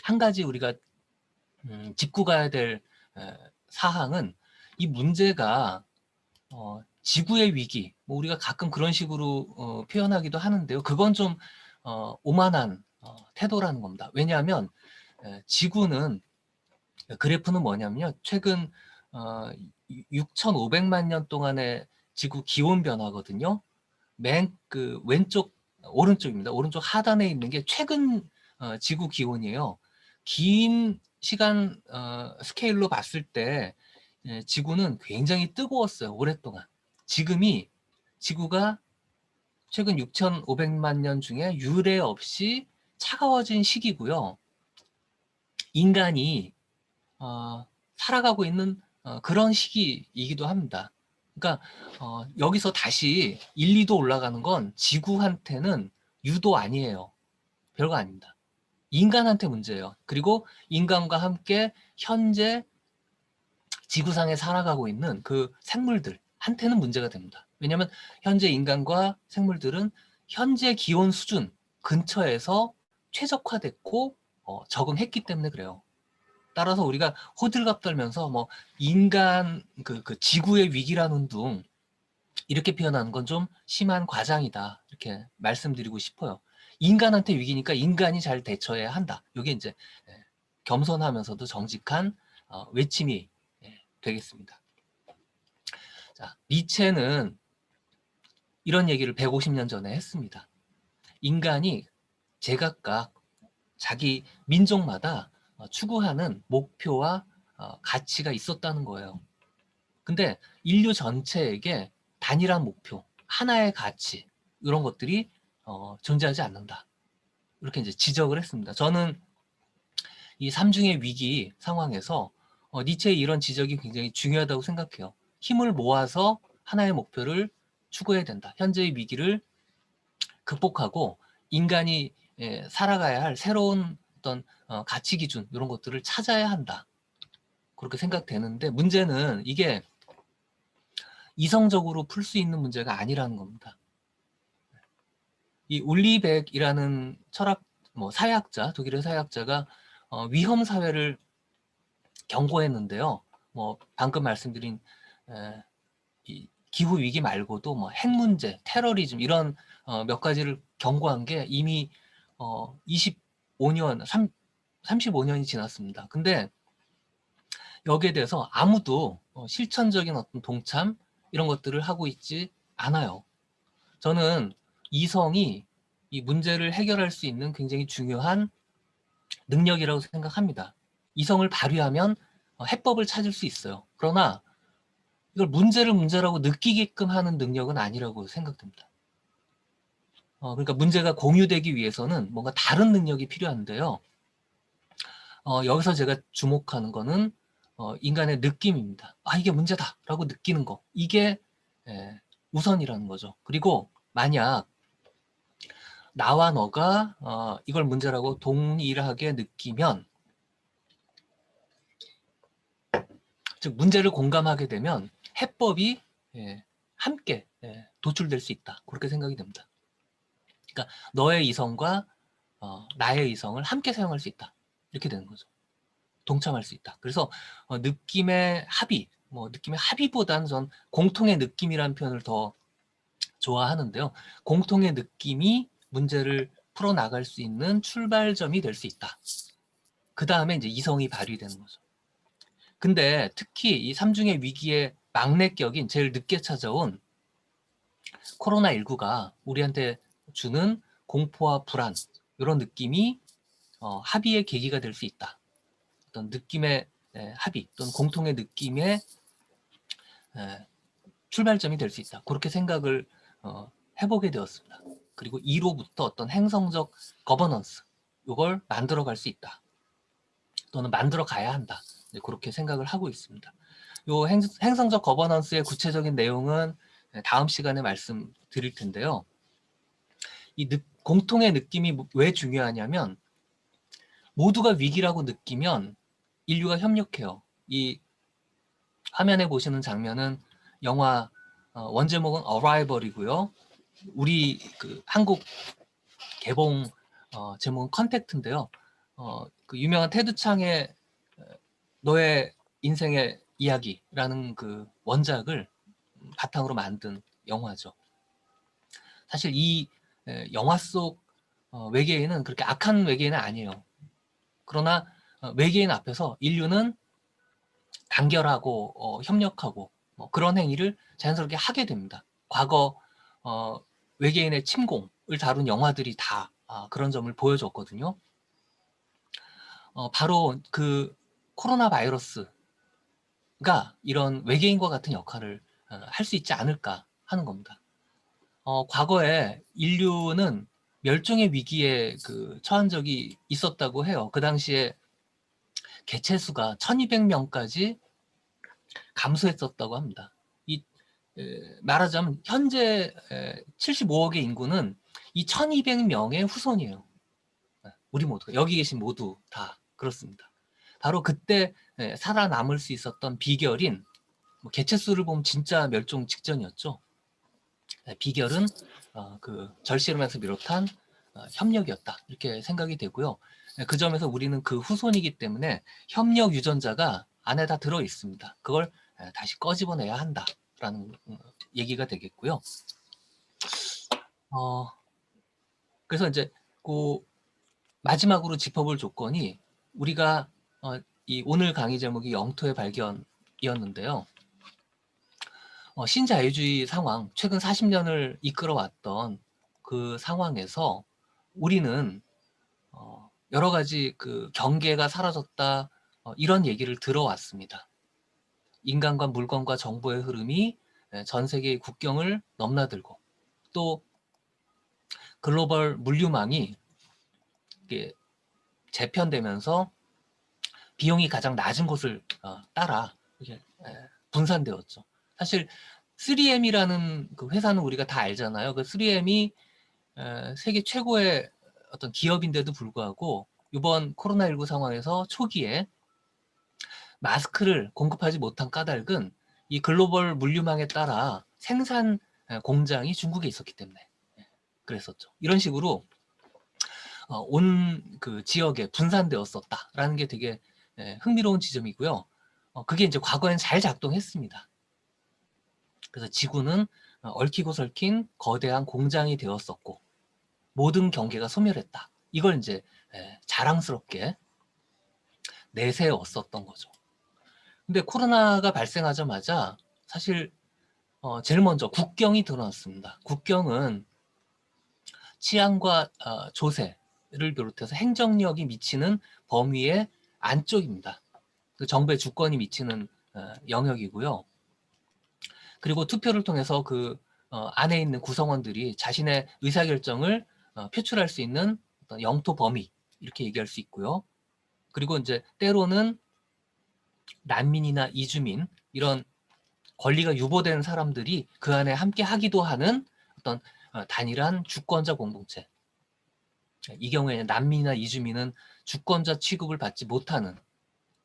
한 가지 우리가 짚고 가야 될 사항은 이 문제가 지구의 위기, 뭐 우리가 가끔 그런 식으로 표현하기도 하는데요. 그건 좀 오만한 태도라는 겁니다. 왜냐하면 지구는, 그래프는 뭐냐면요. 최근 6,500만 년 동안의 지구 기온 변화거든요. 맨 그 왼쪽, 오른쪽입니다. 오른쪽 하단에 있는 게 최근 지구 기온이에요. 긴 시간 스케일로 봤을 때 지구는 굉장히 뜨거웠어요. 오랫동안. 지금이 지구가 최근 6,500만 년 중에 유례 없이 차가워진 시기고요. 인간이 살아가고 있는 그런 시기이기도 합니다. 그러니까 여기서 다시 1, 2도 올라가는 건 지구한테는 유도 아니에요. 별거 아닙니다. 인간한테 문제예요. 그리고 인간과 함께 현재 지구상에 살아가고 있는 그 생물들한테는 문제가 됩니다. 왜냐하면 현재 인간과 생물들은 현재 기온 수준 근처에서 최적화됐고 적응했기 때문에 그래요. 따라서 우리가 호들갑 떨면서 뭐 인간 그 지구의 위기라는 둥 이렇게 표현하는 건 좀 심한 과장이다, 이렇게 말씀드리고 싶어요. 인간한테 위기니까 인간이 잘 대처해야 한다. 이게 이제 겸손하면서도 정직한 외침이 되겠습니다. 자, 니체는 이런 얘기를 150년 전에 했습니다. 인간이 제각각 자기 민족마다 추구하는 목표와 가치가 있었다는 거예요. 근데 인류 전체에게 단일한 목표, 하나의 가치, 이런 것들이 존재하지 않는다. 이렇게 이제 지적을 했습니다. 저는 이 삼중의 위기 상황에서 니체의 이런 지적이 굉장히 중요하다고 생각해요. 힘을 모아서 하나의 목표를 추구해야 된다. 현재의 위기를 극복하고 인간이 살아가야 할 새로운 어떤 가치 기준 이런 것들을 찾아야 한다. 그렇게 생각되는데 문제는 이게 이성적으로 풀 수 있는 문제가 아니라는 겁니다. 이 울리백이라는 철학 사회학자, 독일의 사회학자가 위험 사회를 경고했는데요. 방금 말씀드린 이 기후 위기 말고도 핵 문제, 테러리즘 이런 몇 가지를 경고한 게 이미 25년, 35년이 지났습니다. 근데 여기에 대해서 아무도 실천적인 어떤 동참 이런 것들을 하고 있지 않아요. 저는 이성이 이 문제를 해결할 수 있는 굉장히 중요한 능력이라고 생각합니다. 이성을 발휘하면 해법을 찾을 수 있어요. 그러나 이걸 문제를 문제라고 느끼게끔 하는 능력은 아니라고 생각됩니다. 그러니까 문제가 공유되기 위해서는 뭔가 다른 능력이 필요한데요. 여기서 제가 주목하는 거는 인간의 느낌입니다. 아, 이게 문제다라고 느끼는 거. 이게 우선이라는 거죠. 그리고 만약 나와 너가 이걸 문제라고 동일하게 느끼면, 즉 문제를 공감하게 되면 해법이 함께 도출될 수 있다. 그렇게 생각이 됩니다. 그러니까 너의 이성과 나의 이성을 함께 사용할 수 있다. 이렇게 되는 거죠. 동참할 수 있다. 그래서 느낌의 합의, 느낌의 합의보다는 전 공통의 느낌이라는 표현을 더 좋아하는데요. 공통의 느낌이 문제를 풀어나갈 수 있는 출발점이 될 수 있다. 그 다음에 이제 이성이 발휘되는 거죠. 근데 특히 이 삼중의 위기의 막내격인 제일 늦게 찾아온 코로나19가 우리한테 주는 공포와 불안, 이런 느낌이 합의의 계기가 될 수 있다. 어떤 느낌의 합의 또는 공통의 느낌의 출발점이 될 수 있다. 그렇게 생각을 해보게 되었습니다. 그리고 이로부터 어떤 행성적 거버넌스, 이걸 만들어 갈 수 있다. 또는 만들어 가야 한다. 그렇게 생각을 하고 있습니다. 요 행성적 거버넌스의 구체적인 내용은 다음 시간에 말씀드릴 텐데요. 이 공통의 느낌이 왜 중요하냐면 모두가 위기라고 느끼면 인류가 협력해요. 이 화면에 보시는 장면은 영화 원제목은 Arrival이고요. 우리 그 한국 개봉 제목은 컨택트인데요. 그 유명한 테드 창의 너의 인생의 이야기라는 그 원작을 바탕으로 만든 영화죠. 사실 이 영화 속 외계인은 그렇게 악한 외계인은 아니에요. 그러나 외계인 앞에서 인류는 단결하고 협력하고 그런 행위를 자연스럽게 하게 됩니다. 과거 외계인의 침공을 다룬 영화들이 다 그런 점을 보여줬거든요. 바로 그 코로나 바이러스가 이런 외계인과 같은 역할을 할 수 있지 않을까 하는 겁니다. 과거에 인류는 멸종의 위기에 처한 적이 있었다고 해요. 그 당시에 개체수가 1200명까지 감소했었다고 합니다. 말하자면 현재 75억의 인구는 이 1200명의 후손이에요. 우리 모두가, 여기 계신 모두 다 그렇습니다. 바로 그때 살아남을 수 있었던 비결인, 개체수를 보면 진짜 멸종 직전이었죠. 비결은 그 절실함에서 비롯한 협력이었다, 이렇게 생각이 되고요. 그 점에서 우리는 그 후손이기 때문에 협력 유전자가 안에 다 들어 있습니다. 그걸 다시 꺼집어내야 한다라는 얘기가 되겠고요. 그래서 이제 그 마지막으로 짚어볼 조건이, 우리가 이 오늘 강의 제목이 영토의 발견이었는데요. 신자유주의 상황, 최근 40년을 이끌어왔던 그 상황에서 우리는 여러 가지 그 경계가 사라졌다, 이런 얘기를 들어왔습니다. 인간과 물건과 정보의 흐름이 전 세계의 국경을 넘나들고, 또 글로벌 물류망이 재편되면서 비용이 가장 낮은 곳을 따라 이렇게 분산되었죠. 사실 3M이라는 그 회사는 우리가 다 알잖아요. 그 3M이 세계 최고의 어떤 기업인데도 불구하고 이번 코로나19 상황에서 초기에 마스크를 공급하지 못한 까닭은 이 글로벌 물류망에 따라 생산 공장이 중국에 있었기 때문에 그랬었죠. 이런 식으로 온 그 지역에 분산되었었다라는 게 되게 흥미로운 지점이고요. 그게 이제 과거엔 잘 작동했습니다. 그래서 지구는 얽히고 설킨 거대한 공장이 되었었고 모든 경계가 소멸했다. 이걸 이제 자랑스럽게 내세웠었던 거죠. 근데 코로나가 발생하자마자 사실 제일 먼저 국경이 드러났습니다. 국경은 치안과 조세를 비롯해서 행정력이 미치는 범위의 안쪽입니다. 그 정부의 주권이 미치는 영역이고요. 그리고 투표를 통해서 그 안에 있는 구성원들이 자신의 의사결정을 표출할 수 있는 어떤 영토 범위 이렇게 얘기할 수 있고요. 그리고 이제 때로는 난민이나 이주민 이런 권리가 유보된 사람들이 그 안에 함께 하기도 하는 어떤 단일한 주권자 공동체. 이 경우에는 난민이나 이주민은 주권자 취급을 받지 못하는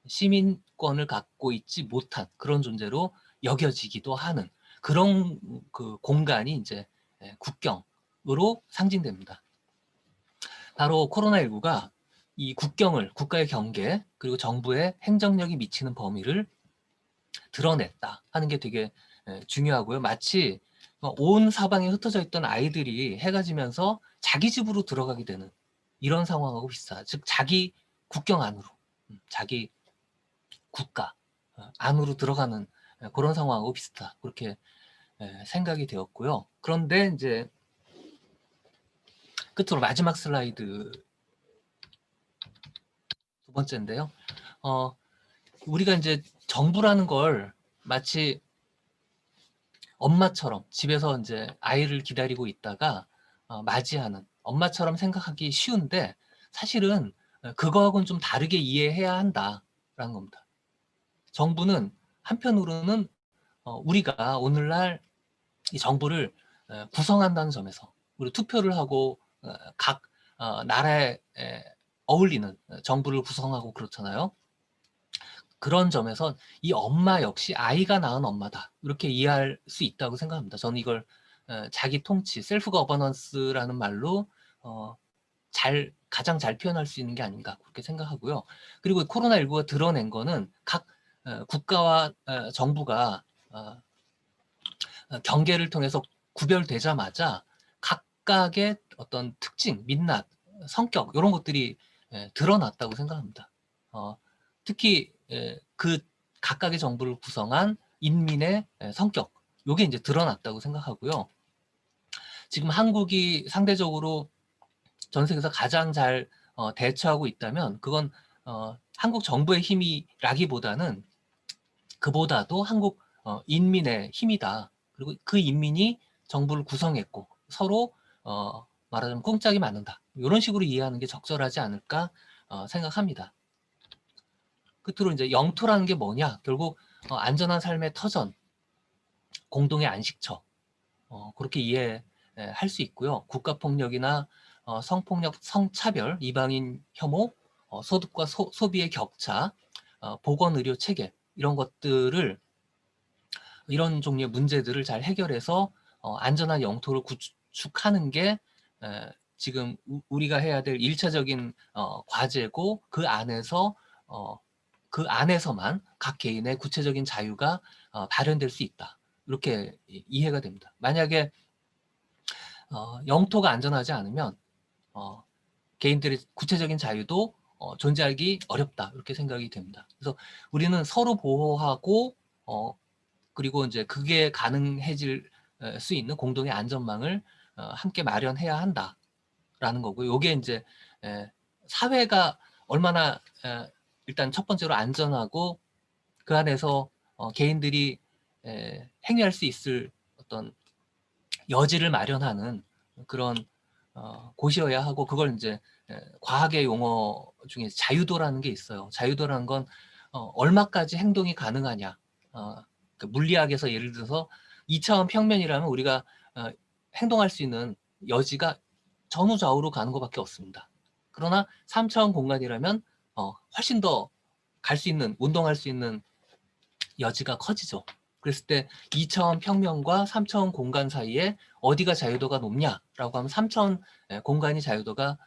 시민권을 갖고 있지 못한 그런 존재로 여겨지기도 하는 그런 그 공간이 이제 국경으로 상징됩니다. 바로 코로나19가 이 국경을 국가의 경계 그리고 정부의 행정력이 미치는 범위를 드러냈다 하는 게 되게 중요하고요. 마치 온 사방에 흩어져 있던 아이들이 해가 지면서 자기 집으로 들어가게 되는 이런 상황하고 비슷하다. 즉 자기 국경 안으로 자기 국가 안으로 들어가는 그런 상황하고 비슷하다. 그렇게 생각이 되었고요. 그런데 이제 끝으로 마지막 슬라이드 두 번째인데요. 우리가 이제 정부라는 걸 마치 엄마처럼 집에서 이제 아이를 기다리고 있다가 맞이하는 엄마처럼 생각하기 쉬운데 사실은 그거하고는 좀 다르게 이해해야 한다라는 겁니다. 정부는 한편으로는 우리가 오늘날 이 정부를 구성한다는 점에서 우리 투표를 하고 각 나라에 어울리는 정부를 구성하고 그렇잖아요. 그런 점에서 이 엄마 역시 아이가 낳은 엄마다 이렇게 이해할 수 있다고 생각합니다. 저는 이걸 자기 통치, 셀프 거버넌스라는 말로 가장 잘 표현할 수 있는 게 아닌가 그렇게 생각하고요. 그리고 코로나19가 드러낸 거는 각 국가와 정부가 경계를 통해서 구별되자마자 각각의 어떤 특징, 민낯, 성격 이런 것들이 드러났다고 생각합니다. 특히 그 각각의 정부를 구성한 인민의 성격 이게 이제 드러났다고 생각하고요. 지금 한국이 상대적으로 전 세계에서 가장 잘 대처하고 있다면 그건 한국 정부의 힘이라기보다는 그보다도 한국 인민의 힘이다. 그리고 그 인민이 정부를 구성했고 서로 말하자면 꿍짝이 맞는다. 이런 식으로 이해하는 게 적절하지 않을까 생각합니다. 끝으로 이제 영토라는 게 뭐냐? 결국 안전한 삶의 터전, 공동의 안식처 그렇게 이해할 수 있고요. 국가폭력이나 성폭력, 성차별, 이방인 혐오, 소득과 소비의 격차, 보건의료 체계 이런 것들을 이런 종류의 문제들을 잘 해결해서 안전한 영토를 구축하는 게 지금 우리가 해야 될 1차적인 과제고 그 안에서만 각 개인의 구체적인 자유가 발현될 수 있다. 이렇게 이해가 됩니다. 만약에 영토가 안전하지 않으면 개인들의 구체적인 자유도 존재하기 어렵다. 이렇게 생각이 됩니다. 그래서 우리는 서로 보호하고 그리고 이제 그게 가능해질 수 있는 공동의 안전망을 함께 마련해야 한다라는 거고요. 이게 이제 사회가 얼마나 일단 첫 번째로 안전하고 그 안에서 개인들이 행위할 수 있을 어떤 여지를 마련하는 그런 곳이어야 하고 그걸 이제 과학의 용어 중에 자유도라는 게 있어요. 자유도라는 건 얼마까지 행동이 가능하냐. 그 물리학에서 예를 들어서 2차원 평면이라면 우리가 행동할 수 있는 여지가 전후 좌우로 가는 것밖에 없습니다. 그러나 3차원 공간이라면 훨씬 더 갈 수 있는, 운동할 수 있는 여지가 커지죠. 그랬을 때 2차원 평면과 3차원 공간 사이에 어디가 자유도가 높냐라고 하면 3차원 공간이 자유도가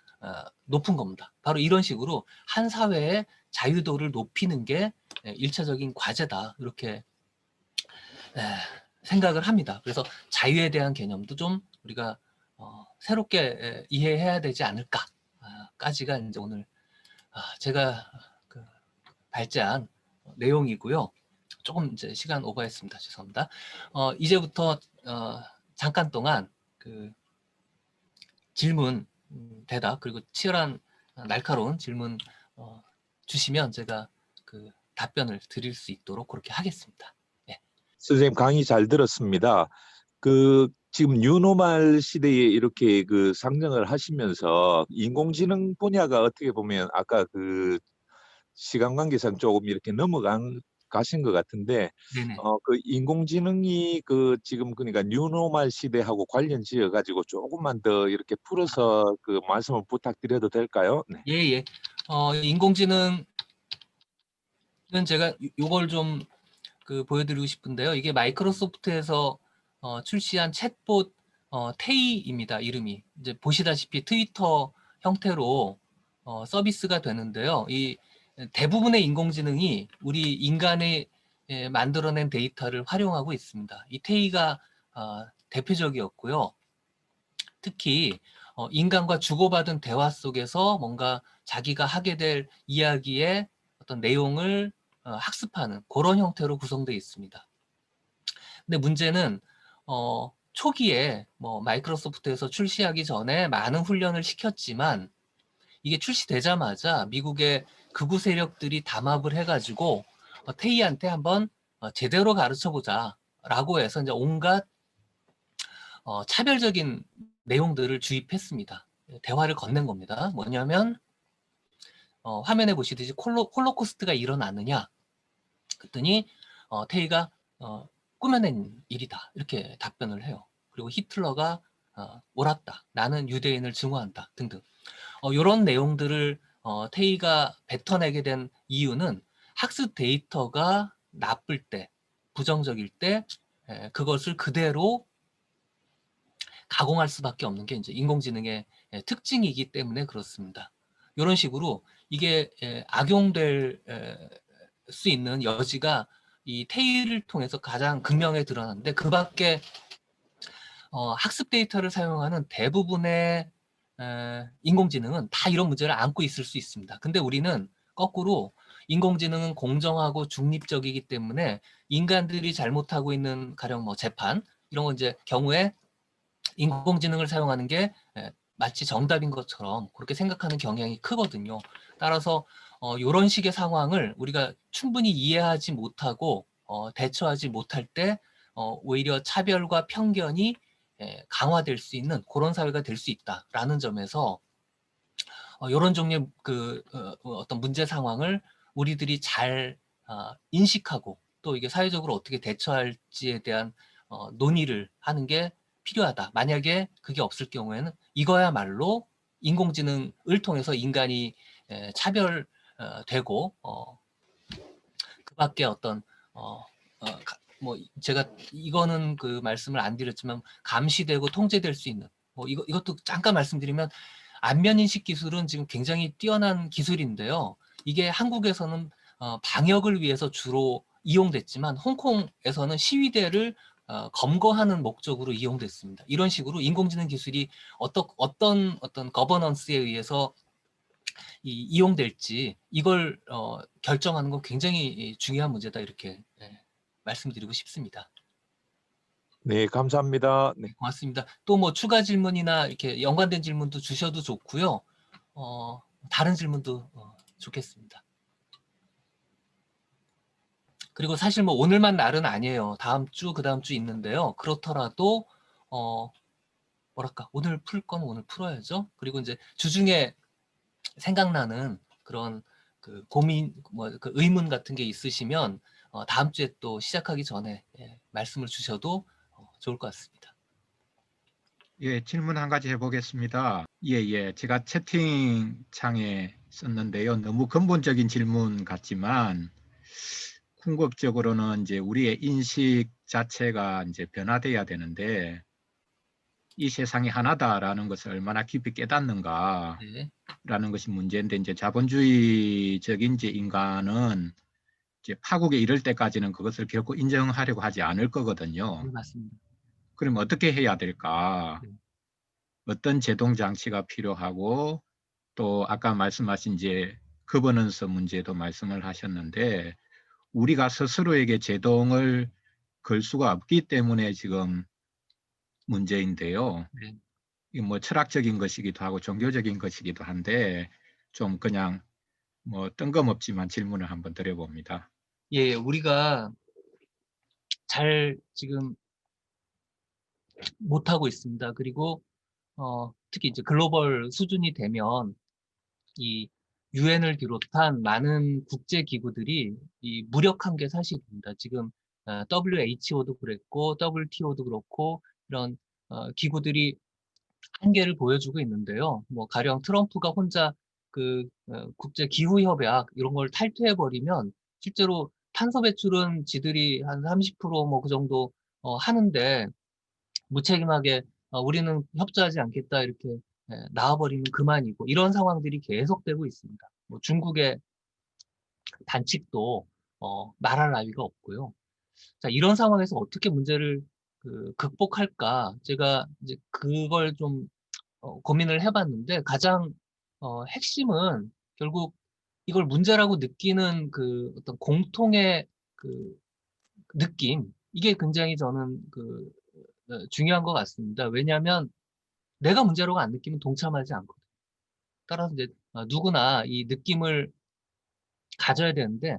높은 겁니다. 바로 이런 식으로 한 사회의 자유도를 높이는 게 1차적인 과제다. 이렇게 생각을 합니다. 그래서 자유에 대한 개념도 좀 우리가 새롭게 이해해야 되지 않을까까지가 이제 오늘 제가 그 발제한 내용이고요. 조금 이제 시간 오버했습니다. 죄송합니다. 이제부터 잠깐 동안 그 질문, 대답 그리고 치열한 날카로운 질문 주시면 제가 그 답변을 드릴 수 있도록 그렇게 하겠습니다. 네. 선생님 강의 잘 들었습니다. 지금 뉴노멀 시대에 이렇게 상정을 하시면서 인공지능 분야가 어떻게 보면 아까 시간 관계상 조금 이렇게 가신 것 같은데, 네네. 인공지능이 지금 그러니까 뉴노멀 시대하고 관련 지어 가지고 조금만 더 이렇게 풀어서 말씀을 부탁드려도 될까요? 네. 예. 인공지능은 제가 요걸 좀 보여드리고 싶은데요. 이게 마이크로소프트에서 출시한 챗봇 테이입니다. 이름이 이제 보시다시피 트위터 형태로 서비스가 되는데요. 이 대부분의 인공지능이 우리 인간이 만들어낸 데이터를 활용하고 있습니다. 이 테이가 대표적이었고요. 특히 인간과 주고받은 대화 속에서 뭔가 자기가 하게 될 이야기의 어떤 내용을 학습하는 그런 형태로 구성되어 있습니다. 근데 문제는 초기에 마이크로소프트에서 출시하기 전에 많은 훈련을 시켰지만 이게 출시되자마자 미국의 극우 세력들이 담합을 해가지고 테이한테 한번 제대로 가르쳐보자 라고 해서 이제 온갖 차별적인 내용들을 주입했습니다. 대화를 건넨 겁니다. 뭐냐면 화면에 보시듯이 홀로코스트가 일어났느냐 그랬더니 테이가 꾸며낸 일이다 이렇게 답변을 해요. 그리고 히틀러가 옳았다. 나는 유대인을 증오한다 등등 이런 내용들을 테이가 뱉어내게 된 이유는 학습 데이터가 나쁠 때 부정적일 때 그것을 그대로 가공할 수밖에 없는 게 이제 인공지능의 특징이기 때문에 그렇습니다. 이런 식으로 이게 악용될 수 있는 여지가 이 테일을 통해서 가장 극명하게 드러났는데 그 밖에 학습 데이터를 사용하는 대부분의 인공지능은 다 이런 문제를 안고 있을 수 있습니다. 근데 우리는 거꾸로 인공지능은 공정하고 중립적이기 때문에 인간들이 잘못하고 있는 가령 재판 이런 거 이제 경우에 인공지능을 사용하는 게 마치 정답인 것처럼 그렇게 생각하는 경향이 크거든요. 따라서 이런 식의 상황을 우리가 충분히 이해하지 못하고 대처하지 못할 때 오히려 차별과 편견이 강화될 수 있는 그런 사회가 될 수 있다라는 점에서 이런 종류의 어떤 문제 상황을 우리들이 잘 인식하고 또 이게 사회적으로 어떻게 대처할지에 대한 논의를 하는 게 필요하다. 만약에 그게 없을 경우에는 이거야말로 인공지능을 통해서 인간이 차별되고 그밖에 어떤 제가 이거는 말씀을 안 드렸지만 감시되고 통제될 수 있는 이것도 잠깐 말씀드리면 안면인식 기술은 지금 굉장히 뛰어난 기술인데요. 이게 한국에서는 방역을 위해서 주로 이용됐지만 홍콩에서는 시위대를 검거하는 목적으로 이용됐습니다. 이런 식으로 인공지능 기술이 어떤 거버넌스에 의해서 이용될지 이걸 결정하는 건 굉장히 중요한 문제다 이렇게 말씀드리고 싶습니다. 네, 감사합니다. 네. 고맙습니다. 또 추가 질문이나 이렇게 연관된 질문도 주셔도 좋고요. 다른 질문도 좋겠습니다. 그리고 사실 오늘만 날은 아니에요. 다음 주, 그 다음 주 있는데요. 그렇더라도 뭐랄까 오늘 풀 건 오늘 풀어야죠. 그리고 이제 주중에 생각나는 그런 고민, 의문 같은 게 있으시면 다음 주에 또 시작하기 전에 말씀을 주셔도 좋을 것 같습니다. 예, 질문 한 가지 해보겠습니다. 예. 제가 채팅창에 썼는데요. 너무 근본적인 질문 같지만, 궁극적으로는 이제 우리의 인식 자체가 이제 변화돼야 되는데, 이 세상이 하나다라는 것을 얼마나 깊이 깨닫는가라는 네, 것이 문제인데, 이제 자본주의적인 이제 인간은 이제 파국에 이를 때까지는 그것을 결코 인정하려고 하지 않을 거거든요. 네, 맞습니다. 그럼 어떻게 해야 될까? 네. 어떤 제동 장치가 필요하고 또 아까 말씀하신 이제 거버넌스 문제도 말씀을 하셨는데 우리가 스스로에게 제동을 걸 수가 없기 때문에 지금 문제인데요. 네. 이 뭐 철학적인 것이기도 하고 종교적인 것이기도 한데 좀 그냥 뭐 뜬금없지만 질문을 한번 드려봅니다. 예, 우리가 잘 지금 못하고 있습니다. 그리고 특히 이제 글로벌 수준이 되면 이 유엔을 비롯한 많은 국제 기구들이 이 무력한 게 사실입니다. 지금 WHO도 그랬고 WTO도 그렇고 이런 기구들이 한계를 보여주고 있는데요. 뭐 가령 트럼프가 혼자 그 국제 기후 협약 이런 걸 탈퇴해 버리면 실제로 탄소 배출은 지들이 한 30%뭐 그 정도 하는데 무책임하게 우리는 협조하지 않겠다 이렇게 나와버리면 그만이고 이런 상황들이 계속되고 있습니다. 뭐 중국의 단칙도 말할 나위가 없고요. 자, 이런 상황에서 어떻게 문제를 극복할까? 제가 이제 그걸 좀 고민을 해봤는데 가장 핵심은 결국 이걸 문제라고 느끼는 그 어떤 공통의 그 느낌 이게 굉장히 저는 중요한 것 같습니다. 왜냐하면 내가 문제라고 안 느끼면 동참하지 않거든요. 따라서 이제 누구나 이 느낌을 가져야 되는데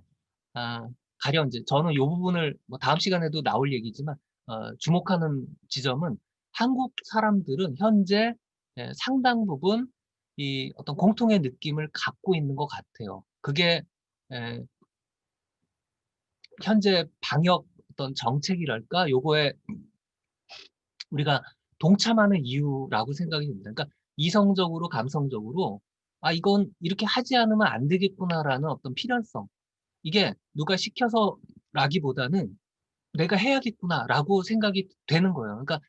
가령 이제 저는 이 부분을 뭐 다음 시간에도 나올 얘기지만 주목하는 지점은 한국 사람들은 현재 상당 부분 이 어떤 공통의 느낌을 갖고 있는 것 같아요. 그게 에, 현재 방역 어떤 정책이랄까 요거에 우리가 동참하는 이유라고 생각이 듭니다. 그러니까 이성적으로 감성적으로 이건 이렇게 하지 않으면 안 되겠구나라는 어떤 필연성 이게 누가 시켜서라기보다는 내가 해야겠구나라고 생각이 되는 거예요. 그러니까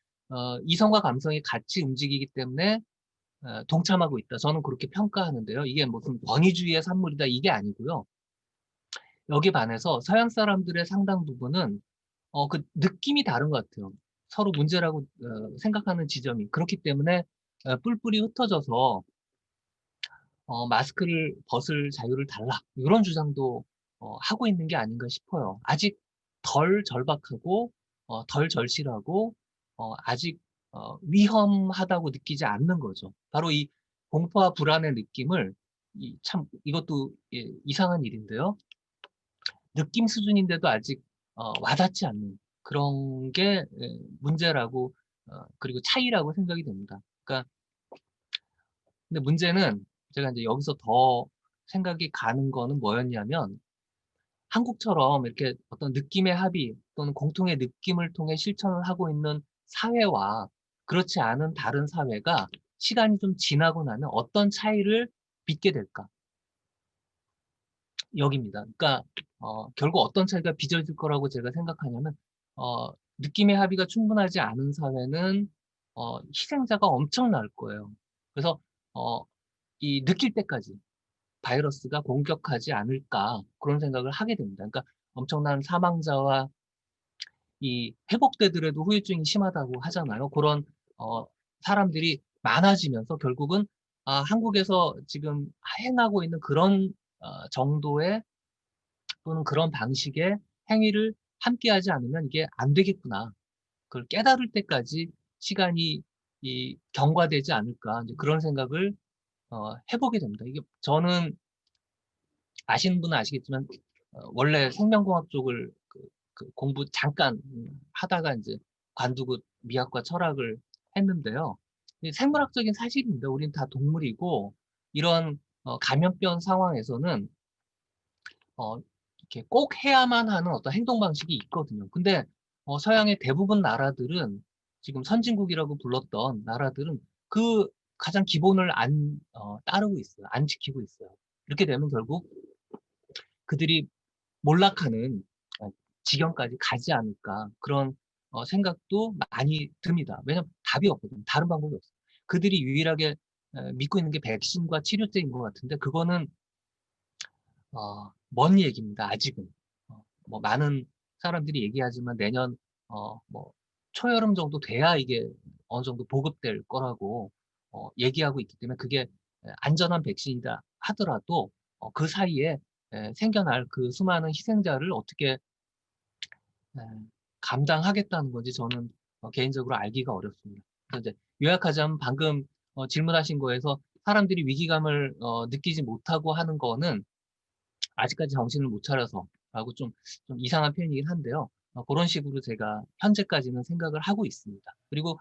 이성과 감성이 같이 움직이기 때문에 동참하고 있다. 저는 그렇게 평가하는데요. 이게 무슨 권위주의의 산물이다 이게 아니고요. 여기 반해서 서양 사람들의 상당 부분은 그 느낌이 다른 것 같아요. 서로 문제라고 생각하는 지점이 그렇기 때문에 뿔뿔이 흩어져서 마스크를 벗을 자유를 달라 이런 주장도 하고 있는 게 아닌가 싶어요. 아직 덜 절박하고 덜 절실하고 아직 위험하다고 느끼지 않는 거죠. 바로 이 공포와 불안의 느낌을 참 이것도 이상한 일인데요. 느낌 수준인데도 아직 와닿지 않는 그런 게 문제라고 그리고 차이라고 생각이 됩니다. 그러니까 근데 문제는 제가 이제 여기서 더 생각이 가는 거는 뭐였냐면 한국처럼 이렇게 어떤 느낌의 합의 또는 공통의 느낌을 통해 실천을 하고 있는 사회와 그렇지 않은 다른 사회가 시간이 좀 지나고 나면 어떤 차이를 빚게 될까? 여기입니다. 그러니까 결국 어떤 차이가 빚어질 거라고 제가 생각하냐면 느낌의 합의가 충분하지 않은 사회는 희생자가 엄청날 거예요. 그래서 어, 이 느낄 때까지 바이러스가 공격하지 않을까 그런 생각을 하게 됩니다. 그러니까 엄청난 사망자와 이 회복되더라도 후유증이 심하다고 하잖아요. 그런 사람들이 많아지면서 결국은 한국에서 지금 행하고 있는 그런 정도의 또는 그런 방식의 행위를 함께하지 않으면 이게 안 되겠구나. 그걸 깨달을 때까지 시간이 경과되지 않을까 이제 그런 생각을 해보게 됩니다. 이게 저는 아시는 분은 아시겠지만 원래 생명공학 쪽을 그 공부 잠깐 하다가 이제 관두고 미학과 철학을 했는데요. 생물학적인 사실입니다. 우리는 다 동물이고 이런 감염병 상황에서는 이렇게 꼭 해야만 하는 어떤 행동 방식이 있거든요. 근데 서양의 대부분 나라들은 지금 선진국이라고 불렀던 나라들은 그 가장 기본을 안 따르고 있어요. 안 지키고 있어요. 이렇게 되면 결국 그들이 몰락하는 지경까지 가지 않을까 그런 생각도 많이 듭니다. 왜냐하면 답이 없거든요. 다른 방법이 없어요. 그들이 유일하게 믿고 있는 게 백신과 치료제인 것 같은데 그거는 먼 얘기입니다. 아직은. 뭐 많은 사람들이 얘기하지만 내년 뭐 초여름 정도 돼야 이게 어느 정도 보급될 거라고 얘기하고 있기 때문에 그게 안전한 백신이다 하더라도 그 사이에 생겨날 그 수많은 희생자를 어떻게 에, 감당하겠다는 건지 저는 개인적으로 알기가 어렵습니다. 그래서 이제 요약하자면 방금 질문하신 거에서 사람들이 위기감을 느끼지 못하고 하는 거는 아직까지 정신을 못 차려서라고 좀 이상한 표현이긴 한데요. 그런 식으로 제가 현재까지는 생각을 하고 있습니다. 그리고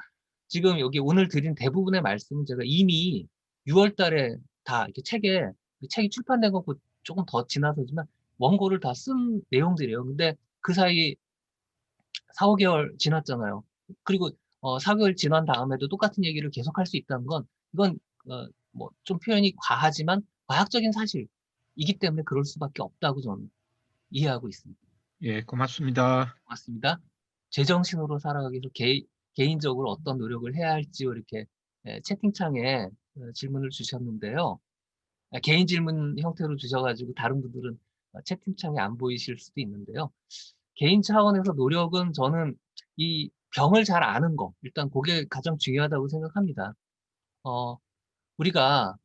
지금 여기 오늘 드린 대부분의 말씀은 제가 이미 6월 달에 다 이렇게 책이 출판된 거고 조금 더 지나서지만 원고를 다 쓴 내용들이에요. 근데 그 사이 4, 5개월 지났잖아요. 그리고 4개월 지난 다음에도 똑같은 얘기를 계속 할 수 있다는 건 이건 뭐 좀 표현이 과하지만 과학적인 사실이기 때문에 그럴 수밖에 없다고 저는 이해하고 있습니다. 예, 고맙습니다. 고맙습니다. 제정신으로 살아가기 위해서 개인적으로 어떤 노력을 해야 할지요 이렇게 채팅창에 질문을 주셨는데요. 개인 질문 형태로 주셔가지고 다른 분들은 채팅창에 안 보이실 수도 있는데요. 개인 차원에서 노력은 저는 이 병을 잘 아는 거, 일단 그게 가장 중요하다고 생각합니다. 우리가,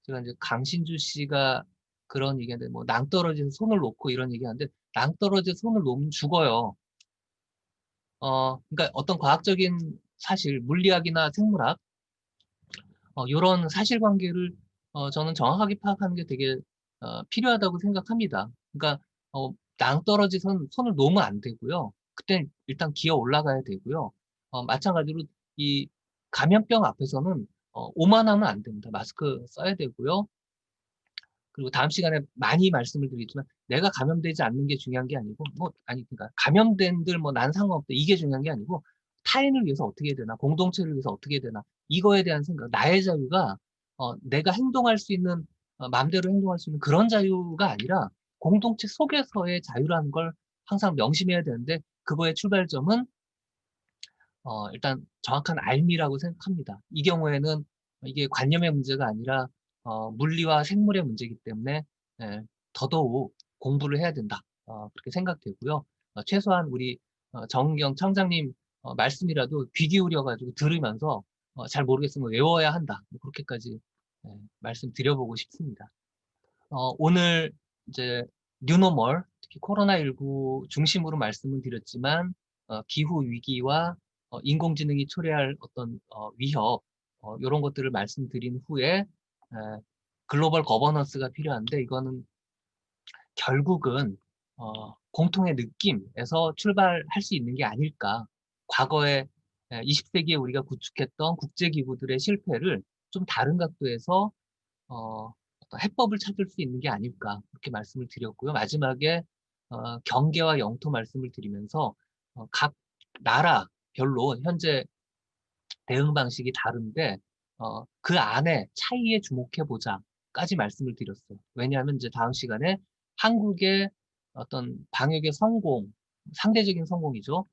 제가 이제 강신주 씨가 그런 얘기하는데, 뭐, 낭떠러지에서 손을 놓고 이런 얘기하는데, 낭떠러지에서 손을 놓으면 죽어요. 그러니까 어떤 과학적인 사실, 물리학이나 생물학, 이런 사실관계를 저는 정확하게 파악하는 게 되게 필요하다고 생각합니다. 그러니까 낭떠러지 손을 놓으면 안 되고요. 그때 일단 기어 올라가야 되고요. 마찬가지로 이 감염병 앞에서는 오만하면 안 됩니다. 마스크 써야 되고요. 그리고 다음 시간에 많이 말씀을 드리지만 내가 감염되지 않는 게 중요한 게 아니고 그러니까 감염된들 뭐 난 상관없다 이게 중요한 게 아니고 타인을 위해서 어떻게 해야 되나 공동체를 위해서 어떻게 해야 되나 이거에 대한 생각 나의 자유가 내가 행동할 수 있는 마음대로 행동할 수 있는 그런 자유가 아니라 공동체 속에서의 자유라는 걸 항상 명심해야 되는데 그거의 출발점은 일단 정확한 알미라고 생각합니다. 이 경우에는 이게 관념의 문제가 아니라 물리와 생물의 문제이기 때문에 더더욱 공부를 해야 된다. 그렇게 생각되고요. 최소한 우리 정은경 청장님 말씀이라도 귀 기울여가지고 들으면서 잘 모르겠으면 외워야 한다. 뭐 그렇게까지 말씀드려보고 싶습니다. 오늘 이제 뉴노멀, 특히 코로나19 중심으로 말씀을 드렸지만 기후 위기와 인공지능이 초래할 어떤 위협 이런 것들을 말씀드린 후에 글로벌 거버넌스가 필요한데 이거는 결국은 공통의 느낌에서 출발할 수 있는 게 아닐까. 과거에 20세기에 우리가 구축했던 국제기구들의 실패를 좀 다른 각도에서 어떤 해법을 찾을 수 있는 게 아닐까 그렇게 말씀을 드렸고요. 마지막에 경계와 영토 말씀을 드리면서 각 나라별로 현재 대응 방식이 다른데 그 안에 차이에 주목해 보자까지 말씀을 드렸어요. 왜냐하면 이제 다음 시간에 한국의 어떤 방역의 성공, 상대적인 성공이죠.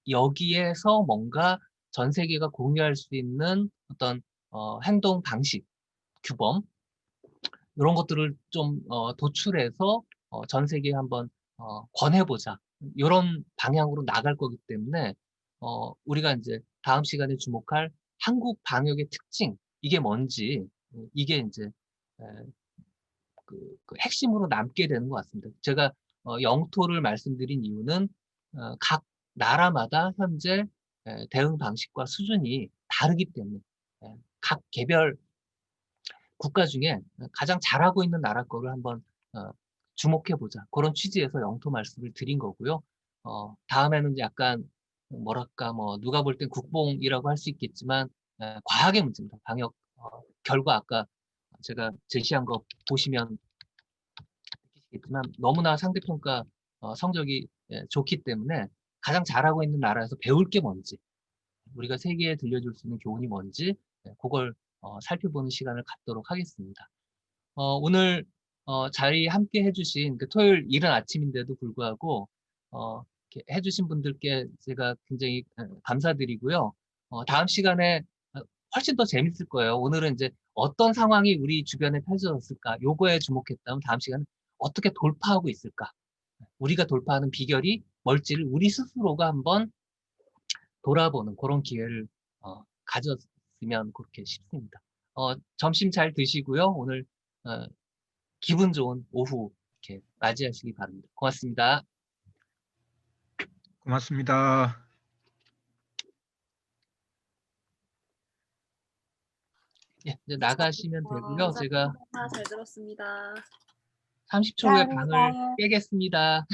여기에서 뭔가 전 세계가 공유할 수 있는 어떤 행동 방식, 규범 이런 것들을 좀 도출해서 전 세계에 한번 권해보자. 이런 방향으로 나갈 거기 때문에 우리가 이제 다음 시간에 주목할 한국 방역의 특징 이게 뭔지 이게 이제 에, 그 핵심으로 남게 되는 것 같습니다. 제가 영토를 말씀드린 이유는 각 나라마다 현재 대응 방식과 수준이 다르기 때문에 각 개별 국가 중에 가장 잘하고 있는 나라 거를 한번 주목해보자. 그런 취지에서 영토 말씀을 드린 거고요. 다음에는 약간 뭐랄까 뭐 누가 볼 땐 국뽕이라고 할 수 있겠지만 과학의 문제입니다. 방역 결과 아까 제가 제시한 거 보시면 느끼시겠지만 너무나 상대평가 성적이 좋기 때문에 가장 잘하고 있는 나라에서 배울 게 뭔지 우리가 세계에 들려줄 수 있는 교훈이 뭔지 그걸 살펴보는 시간을 갖도록 하겠습니다. 오늘 자리 함께 해주신 그 토요일 이른 아침인데도 불구하고 이렇게 해주신 분들께 제가 굉장히 감사드리고요. 다음 시간에 훨씬 더 재밌을 거예요. 오늘은 이제 어떤 상황이 우리 주변에 펼쳐졌을까? 요거에 주목했다면 다음 시간은 어떻게 돌파하고 있을까? 우리가 돌파하는 비결이 뭘지를 우리 스스로가 한번 돌아보는 그런 기회를 가졌으면 그렇게 싶습니다. 점심 잘 드시고요. 오늘 기분 좋은 오후 이렇게 맞이하시기 바랍니다. 고맙습니다. 고맙습니다. 예, 이제 나가시면 되고요. 제가 잘 들었습니다. 30초 후에 방을 깨겠습니다.